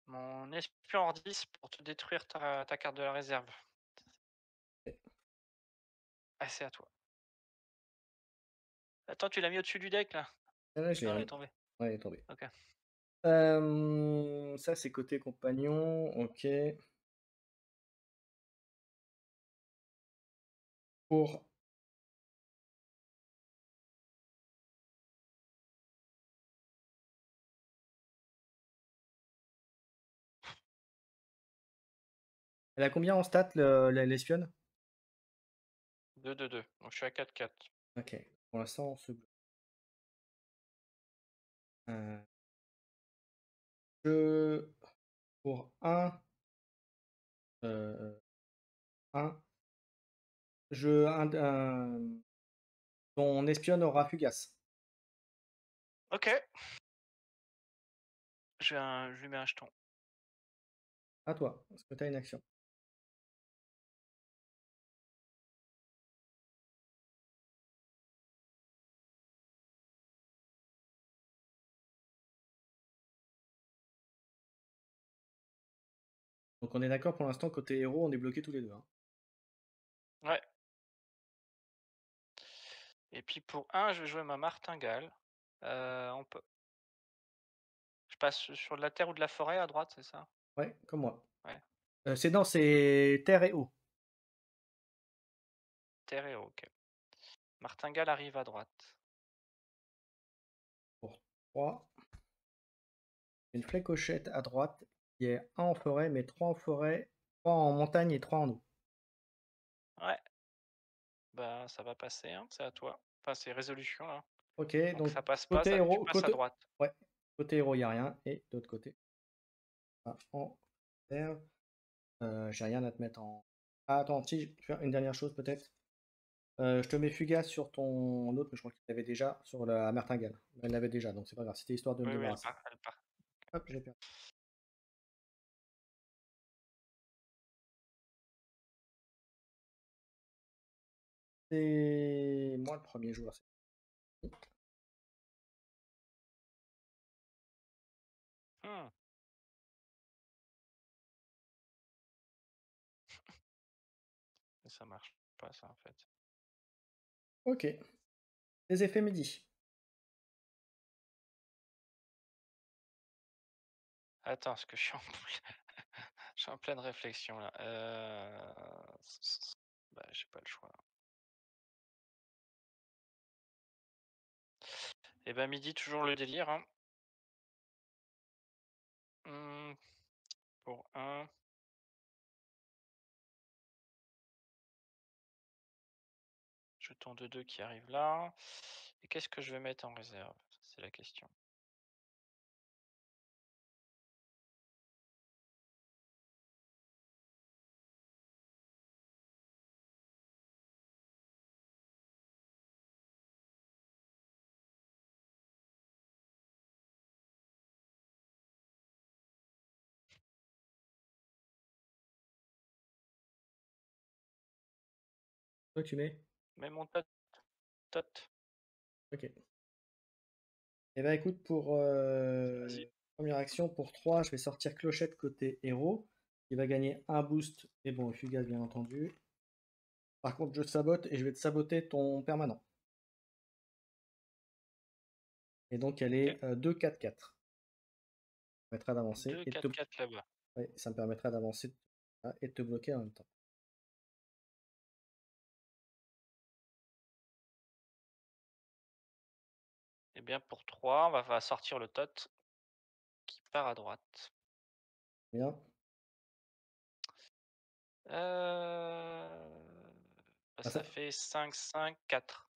mon espion hors 10 pour te détruire ta carte de la réserve. OK. Ah, c'est à toi. Attends, tu l'as mis au-dessus du deck là? Ah ouais, je l'ai Non, elle est remis. tombée. Ouais, il est tombé. OK. Ça, c'est côté compagnon, OK. Pour elle a combien en stats l'espionne? 2 2 2. Donc je suis à 4/4. OK. Pour l'instant, on se heu, je pour heu, 1, ton espionne aura fugace. OK, je lui mets un jeton. À toi, parce que tu as une action. Donc on est d'accord pour l'instant côté héros, on est bloqués tous les 2, hein? Ouais. Et puis pour un, je vais jouer ma martingale. On peut je passe sur de la terre ou de la forêt à droite, c'est ça? Ouais, comme moi. Ouais, C'est non, c'est terre et eau terre et eau, OK. Martingale arrive à droite. pour 3. Une flécochette à droite qui est un en forêt, mais 3 en forêt, 3 en montagne et 3 en eau. Ouais, bah, ça va passer, hein, c'est à toi. Enfin, c'est résolution, là. OK, Donc donc ça passe pas, côté ça tu héros, passes à droite. ouais, côté héros, il y a rien et de l'autre côté, ah, en terre, j'ai rien à te mettre en ah attends, si, je vais faire une dernière chose peut-être. Je te mets fugace sur ton autre, mais je crois qu'il l'avait déjà sur la martingale. Elle l'avait déjà, donc c'est pas grave, c'était histoire de me Oui, oui, débarrasser. elle part. Hop, j'ai perdu. C'est moi le premier joueur, c'est bon. Mmh, ça marche pas ça, en fait. OK, les effets midi. Attends, parce que je suis en je suis en pleine réflexion, là. Bah, j'ai pas le choix. Et ben midi, toujours le délire, hein. Mmh, pour un, jeton de 2 qui arrive là. Et qu'est-ce que je vais mettre en réserve? C'est la question. Toi, tu mets? Mets mon tot. OK. Et bah, écoute, pour, Vas-y. 1re action, pour 3 je vais sortir Clochette côté héros, qui va gagner un boost et bon, Fugace bien entendu. Par contre, je sabote et je vais te saboter ton permanent. Et donc elle OK. est, 2-4-4. Ça me permettra d'avancer 2, et de 4, te 4 là-bas. ouais, ça me permettra d'avancer ah, et de te bloquer en même temps. Eh bien, pour 3, on va sortir le tot qui part à droite. Bien, Bah, ah ça ça fait 5, 5, 4.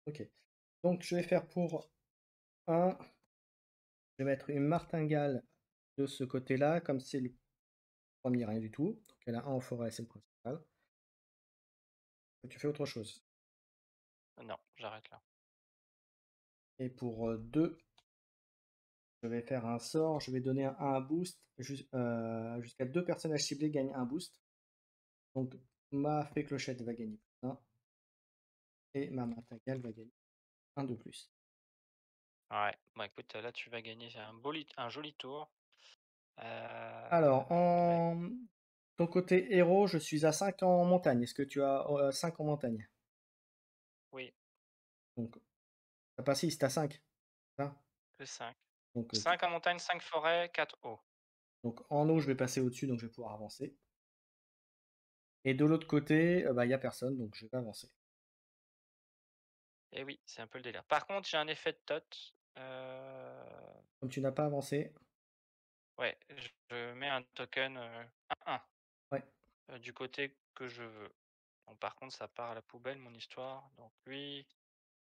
OK. Donc je vais faire pour un, je vais mettre une martingale de ce côté-là, comme c'est le premier rien du tout. Donc elle a un en forêt, c'est le principal. Tu fais autre chose. Non, j'arrête là. Et pour, 2 je vais faire un sort, je vais donner un boost jusqu'à 2 personnages ciblés gagnent un boost. Donc ma fée clochette va gagner +1 et ma martingale va gagner un de plus. Ouais, bah, écoute, là, tu vas gagner un joli tour. Alors Et bah, en ton côté héros, je suis à 5 en montagne. Est-ce que tu as, 5 en montagne? oui, Donc ah pas si, tu 5, ça? que 5. Donc, 5 en montagne, 5 forêt, 4 eau. donc en eau, je vais passer au-dessus, donc je vais pouvoir avancer et de l'autre côté, bah, il y a personne, donc je vais pas avancer. Et oui, c'est un peu le délire. Par contre, j'ai un effet de tot. Comme tu n'as pas avancé Ouais, je mets un token, 1-1, ouais, du côté que je veux. Bon, par contre, ça part à la poubelle, mon histoire. Donc lui,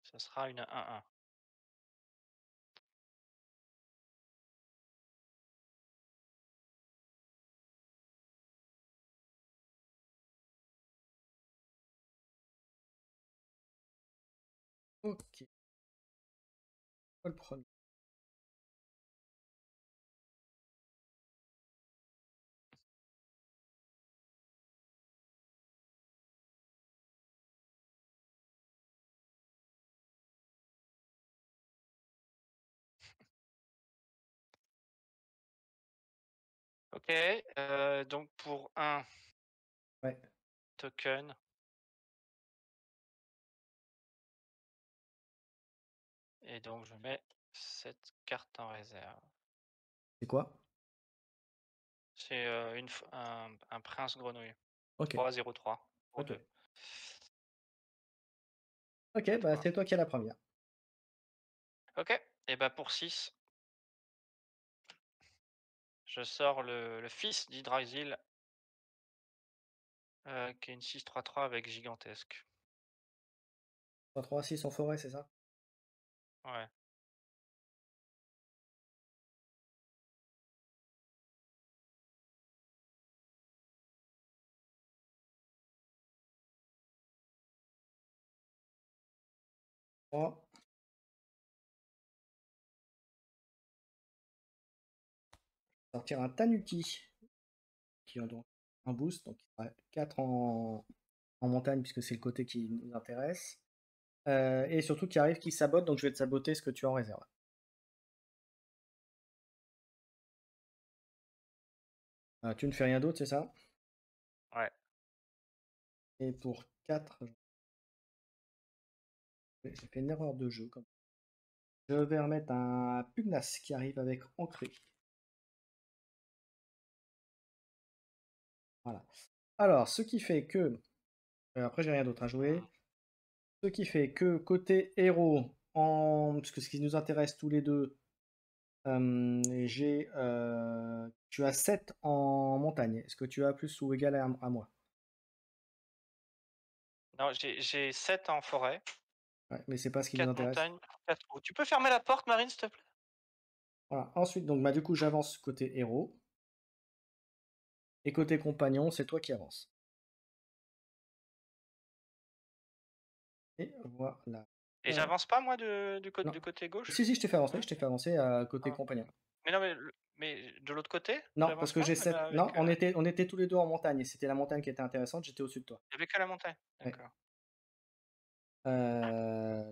ça sera une 1-1. OK. Pas le premier. OK, donc pour un Ouais, token et donc je mets cette carte en réserve. c'est quoi? C'est, une f un prince grenouille. OK, 3/03 pour OK. 2. À OK, bah, toi. c'est toi qui as la première. OK et bah, pour 6, je sors le fils d'Yggdrasil, qui est une 6/3/3 avec gigantesque. 3-3-6 en forêt, c'est ça? Ouais. Trois. Sortir un Tanuki, qui a donc un boost, donc il sera 4 en montagne, puisque c'est le côté qui nous intéresse. Et surtout qui arrive, qui sabote, donc je vais te saboter ce que tu as en réserve. Tu ne fais rien d'autre, c'est ça? Ouais. Et pour 4, j'ai fait une erreur de jeu. Je vais remettre un Pugnas qui arrive avec Ancré. Voilà. Alors, ce qui fait que, après j'ai rien d'autre à Mmh. jouer. Ce qui fait que côté héros, parce que ce qui nous intéresse tous les deux, tu as 7 en montagne. Est-ce que tu as plus ou égal à moi? Non, j'ai 7 en forêt, Ouais, mais c'est pas ce qui nous 4 intéresse. montagnes, 4 trous. Tu peux fermer la porte, Marine, s'il te plaît? Voilà. Ensuite, donc, bah, du coup, j'avance côté héros. Et côté compagnon, c'est toi qui avances. Et voilà. Et Euh, j'avance pas moi de non. du côté gauche? Si, si, je t'ai fait avancer. Non? Je t'ai fait avancer à côté Ah. compagnon. Mais non, mais de l'autre côté? Non, parce J'avance que pas? j'ai Même 7. Non, avec, on était tous les deux en montagne. Et c'était la montagne qui était intéressante. J'étais au-dessus de toi. il y avait que la montagne? Ouais. D'accord.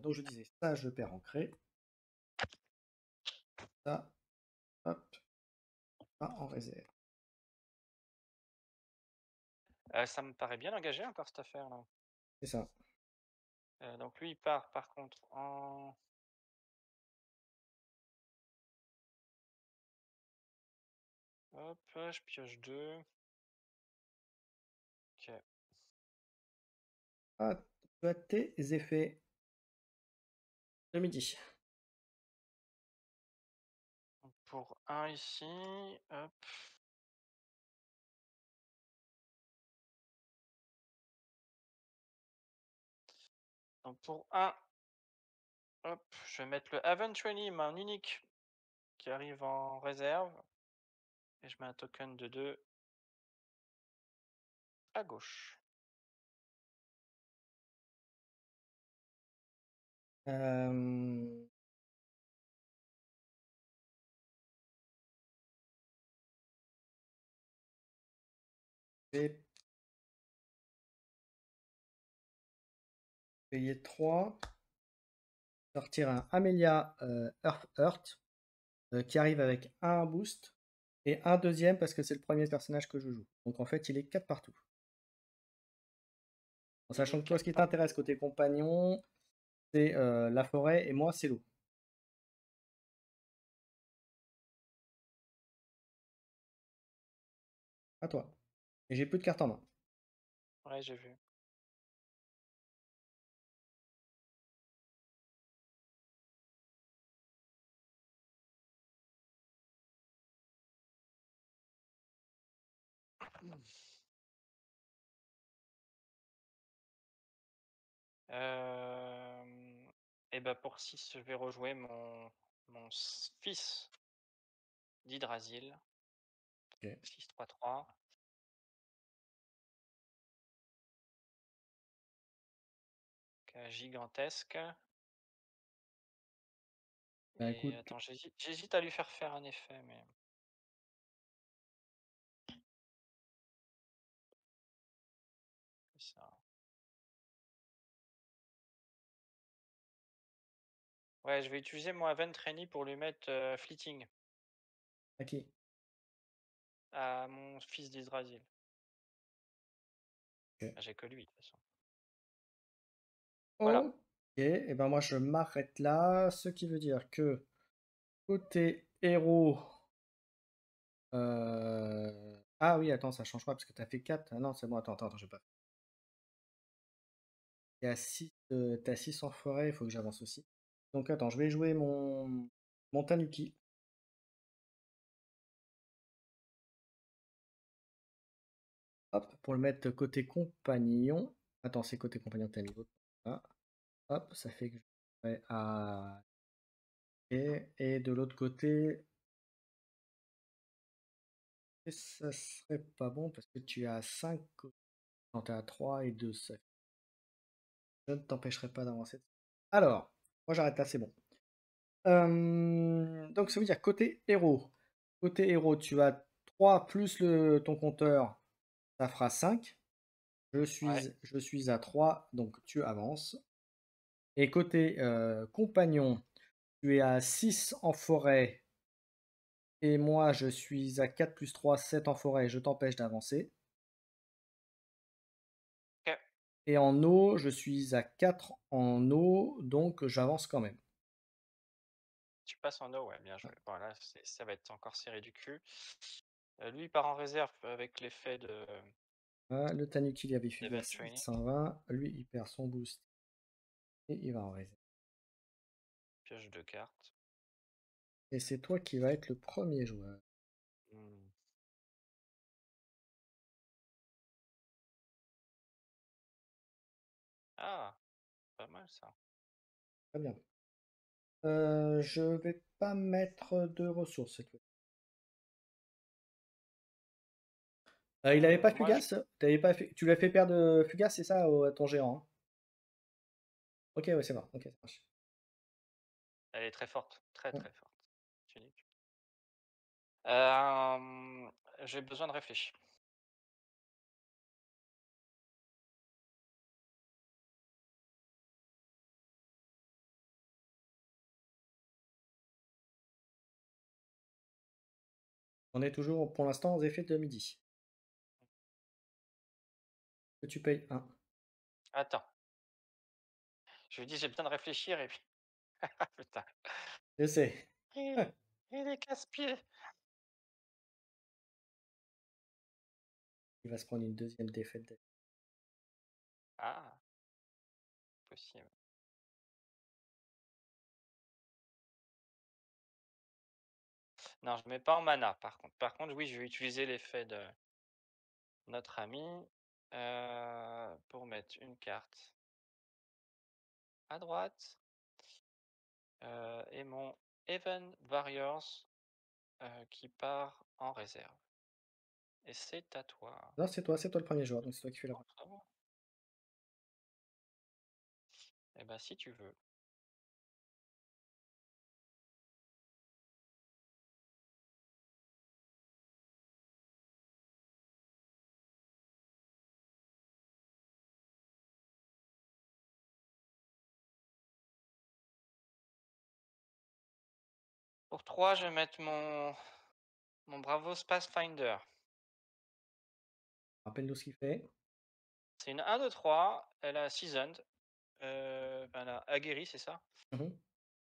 Donc, je disais, ça, je perds ancré. Ça, hop, ça en réserve. Ça me paraît bien engagé encore cette affaire-là. C'est ça. Donc lui, il part par contre en hop, je pioche 2. OK. Ah, tu as tes effets de midi. Donc pour un ici, hop. Donc pour un, hop, je vais mettre le Aventurini, main unique, qui arrive en réserve et je mets un token de 2 à gauche. Euh, je vais payer 3. Sortir un Amelia Earth, qui arrive avec un boost et un deuxième parce que c'est le premier personnage que je joue. Donc en fait, il est 4 partout. En Il sachant est que toi, ce 4 qui t'intéresse partout. côté compagnon, c'est la forêt et moi, c'est l'eau. À toi. Et j'ai plus de cartes en main. Ouais, j'ai vu. Et bah pour 6, je vais rejouer mon fils d'Yggdrasil, Ok. 6/3/3, qui est gigantesque. Bah Et écoute, attends, j'hésite à lui faire un effet, mais c'est ça. Ouais, je vais utiliser mon Aventreni pour lui mettre, Fleeting. à qui? à mon fils d'Israël. OK. Bah, j'ai que lui de toute façon. Voilà. OK et ben, moi, je m'arrête là, ce qui veut dire que côté héros, ah oui, attends, ça change pas parce que tu as fait 4. Ah non, c'est bon, attends, j'ai pas tu es à 6, tu 6 en forêt, il faut que j'avance aussi. Donc attends, je vais jouer mon Tanuki. Hop, pour le mettre côté compagnon. Attends, c'est côté compagnon que tu niveau. Voilà. Hop, ça fait que je vais à et de l'autre côté, ça serait pas bon parce que tu es à 5 quand tu es à 3 et 2 ça je ne t'empêcherai pas d'avancer. Alors, moi j'arrête là, c'est bon. Donc ça veut dire côté héros. Côté héros, tu as 3 plus ton compteur, ça fera 5. Ouais. Je suis à 3, donc tu avances. Et côté compagnon, tu es à 6 en forêt et moi je suis à 4 plus 3, 7 en forêt, je t'empêche d'avancer. OK. Et en eau, je suis à 4 en eau, donc j'avance quand même. Tu passes en eau, ouais, bien joué. Voilà, ça va être encore serré du cul. Lui, il part en réserve avec l'effet de Voilà, le Tanuki il avait d'Event Fugace Training, 120, lui il perd son boost et il va en réserve. pioche 2 cartes. Et c'est toi qui vas être le premier joueur. Mmh. Ah, pas mal ça. Très bien. Je vais pas mettre de ressources cette fois. Il avait pas Moi, je Fugace? T'avais pas tu lui as fait perdre Fugace, c'est ça, à ton géant, hein? OK, ouais, c'est bon. OK, ça marche. elle est très forte, très, Ouais. très forte. C'est unique. Hem, j'ai besoin de réfléchir. On est toujours pour l'instant aux effets de midi. Que tu payes 1. Attends, je lui dis: «J'ai besoin de réfléchir» et puis ah putain, Je sais. il est casse-pied. Il va se prendre une deuxième défaite. Ah, possible. Non, je mets pas en mana par contre. Par contre, oui, je vais utiliser l'effet de notre ami, pour mettre une carte à droite, et mon Even Warriors, qui part en réserve et c'est à toi. Non, c'est toi le premier joueur, donc c'est toi qui fais la Oh, première. ça va. Eh ben, si tu veux. Pour 3, je vais mettre mon Bravo Pathfinder. Rappelle-nous ce qu'il fait. C'est une 1-2-3, elle a seasoned, enfin, elle a aguerri, c'est ça? Mmh.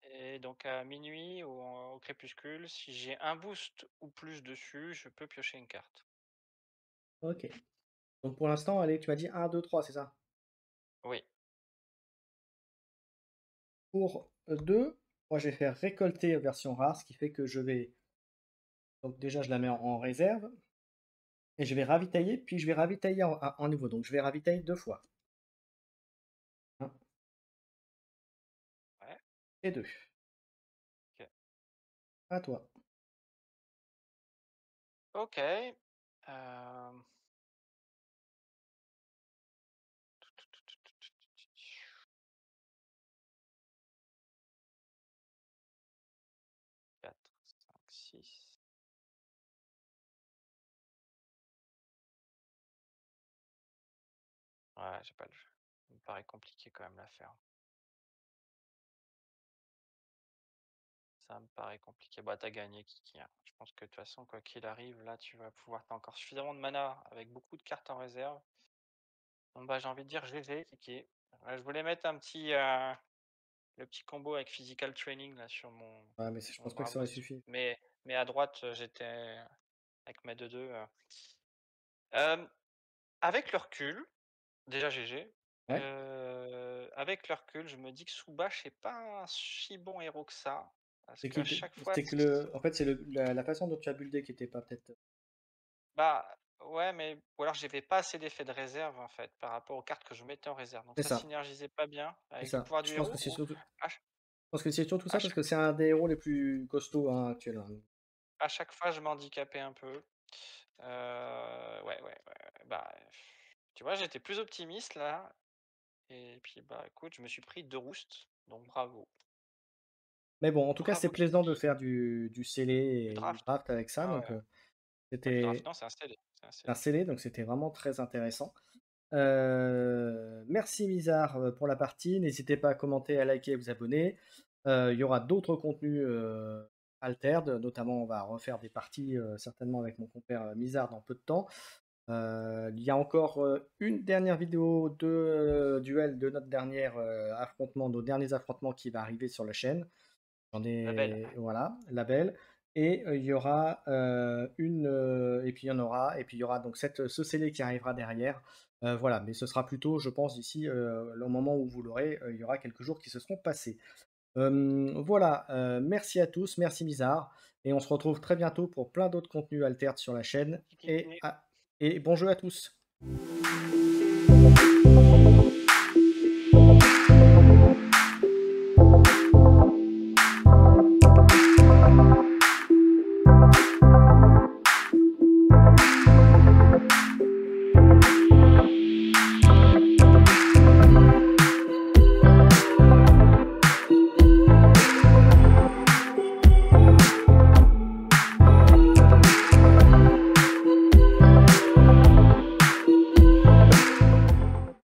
Et donc à minuit ou au crépuscule, si j'ai un boost ou plus dessus, je peux piocher une carte. OK. Donc pour l'instant, allez, tu m'as dit 1, 2, 3, c'est ça? Oui, Pour 2, moi je vais faire récolter version rare, ce qui fait que je vais donc déjà je la mets en réserve et je vais ravitailler, puis je vais ravitailler en nouveau. Donc je vais ravitailler 2 fois. 1 ouais, et 2. OK. À toi. OK, 4, 5, 6. Ouais, j'ai pas le jeu. Il me paraît compliqué quand même l'affaire. Ça me paraît compliqué. Bah, t'as gagné Kiki, hein. Je pense que de toute façon, quoi qu'il arrive, là, tu vas pouvoir tu encore suffisamment de mana avec beaucoup de cartes en réserve. Donc bah, j'ai envie de dire GG Kiki. Je voulais mettre le petit combo avec physical training là Ouais, mais je sur mon pense pas que ça aurait Bravos. suffi. Mais à droite, j'étais avec mes 2-2. Hem, avec le recul, déjà GG, Ouais. avec le recul, je me dis que Soubache est pas un si bon héros que ça. Parce C'est qu'à qui chaque fois c'est que le en fait, c'est la façon dont tu as buildé qui était pas peut-être bah, ouais, mais ou alors j'avais pas assez d'effets de réserve, en fait, par rapport aux cartes que je mettais en réserve. Donc c'est ça ça, synergisait pas bien c'est avec le ça. pouvoir Je du pense que héros c'est ou surtout à ch ça à parce chaque que c'est un des héros les plus costauds, hein, actuels, hein. à chaque fois, je m'handicapais un peu. Ouais, ouais, ouais, bah, tu vois, j'étais plus optimiste là et puis, bah, écoute, je me suis pris 2 roustes, donc bravo. Mais bon, en tout cas, c'est Bravo plaisant de Kiki. faire du scellé Du et du draft. draft avec ça, Ah donc ouais. Pas du draft, c'était non, c'est un CD, c'est un un CD. scellé, donc c'était vraiment très intéressant. Merci Mizar, pour la partie. N'hésitez pas à commenter, à liker, à vous abonner. Il y aura d'autres contenus, altered, notamment on va refaire des parties, certainement avec mon compère, Mizar dans peu de temps. Il y a encore, une dernière vidéo de, duel de notre dernière, affrontement, nos derniers affrontements qui va arriver sur la chaîne. J'en La belle. ai voilà, label et il y aura, et puis il y en aura et puis il y aura donc ce scellé qui arrivera derrière. Voilà, mais ce sera plutôt, je pense, d'ici, le moment où vous l'aurez, il y aura quelques jours qui se seront passés. Voilà, merci à tous, merci Mizar et on se retrouve très bientôt pour plein d'autres contenus alters sur la chaîne Kiki. et bon jeu à tous.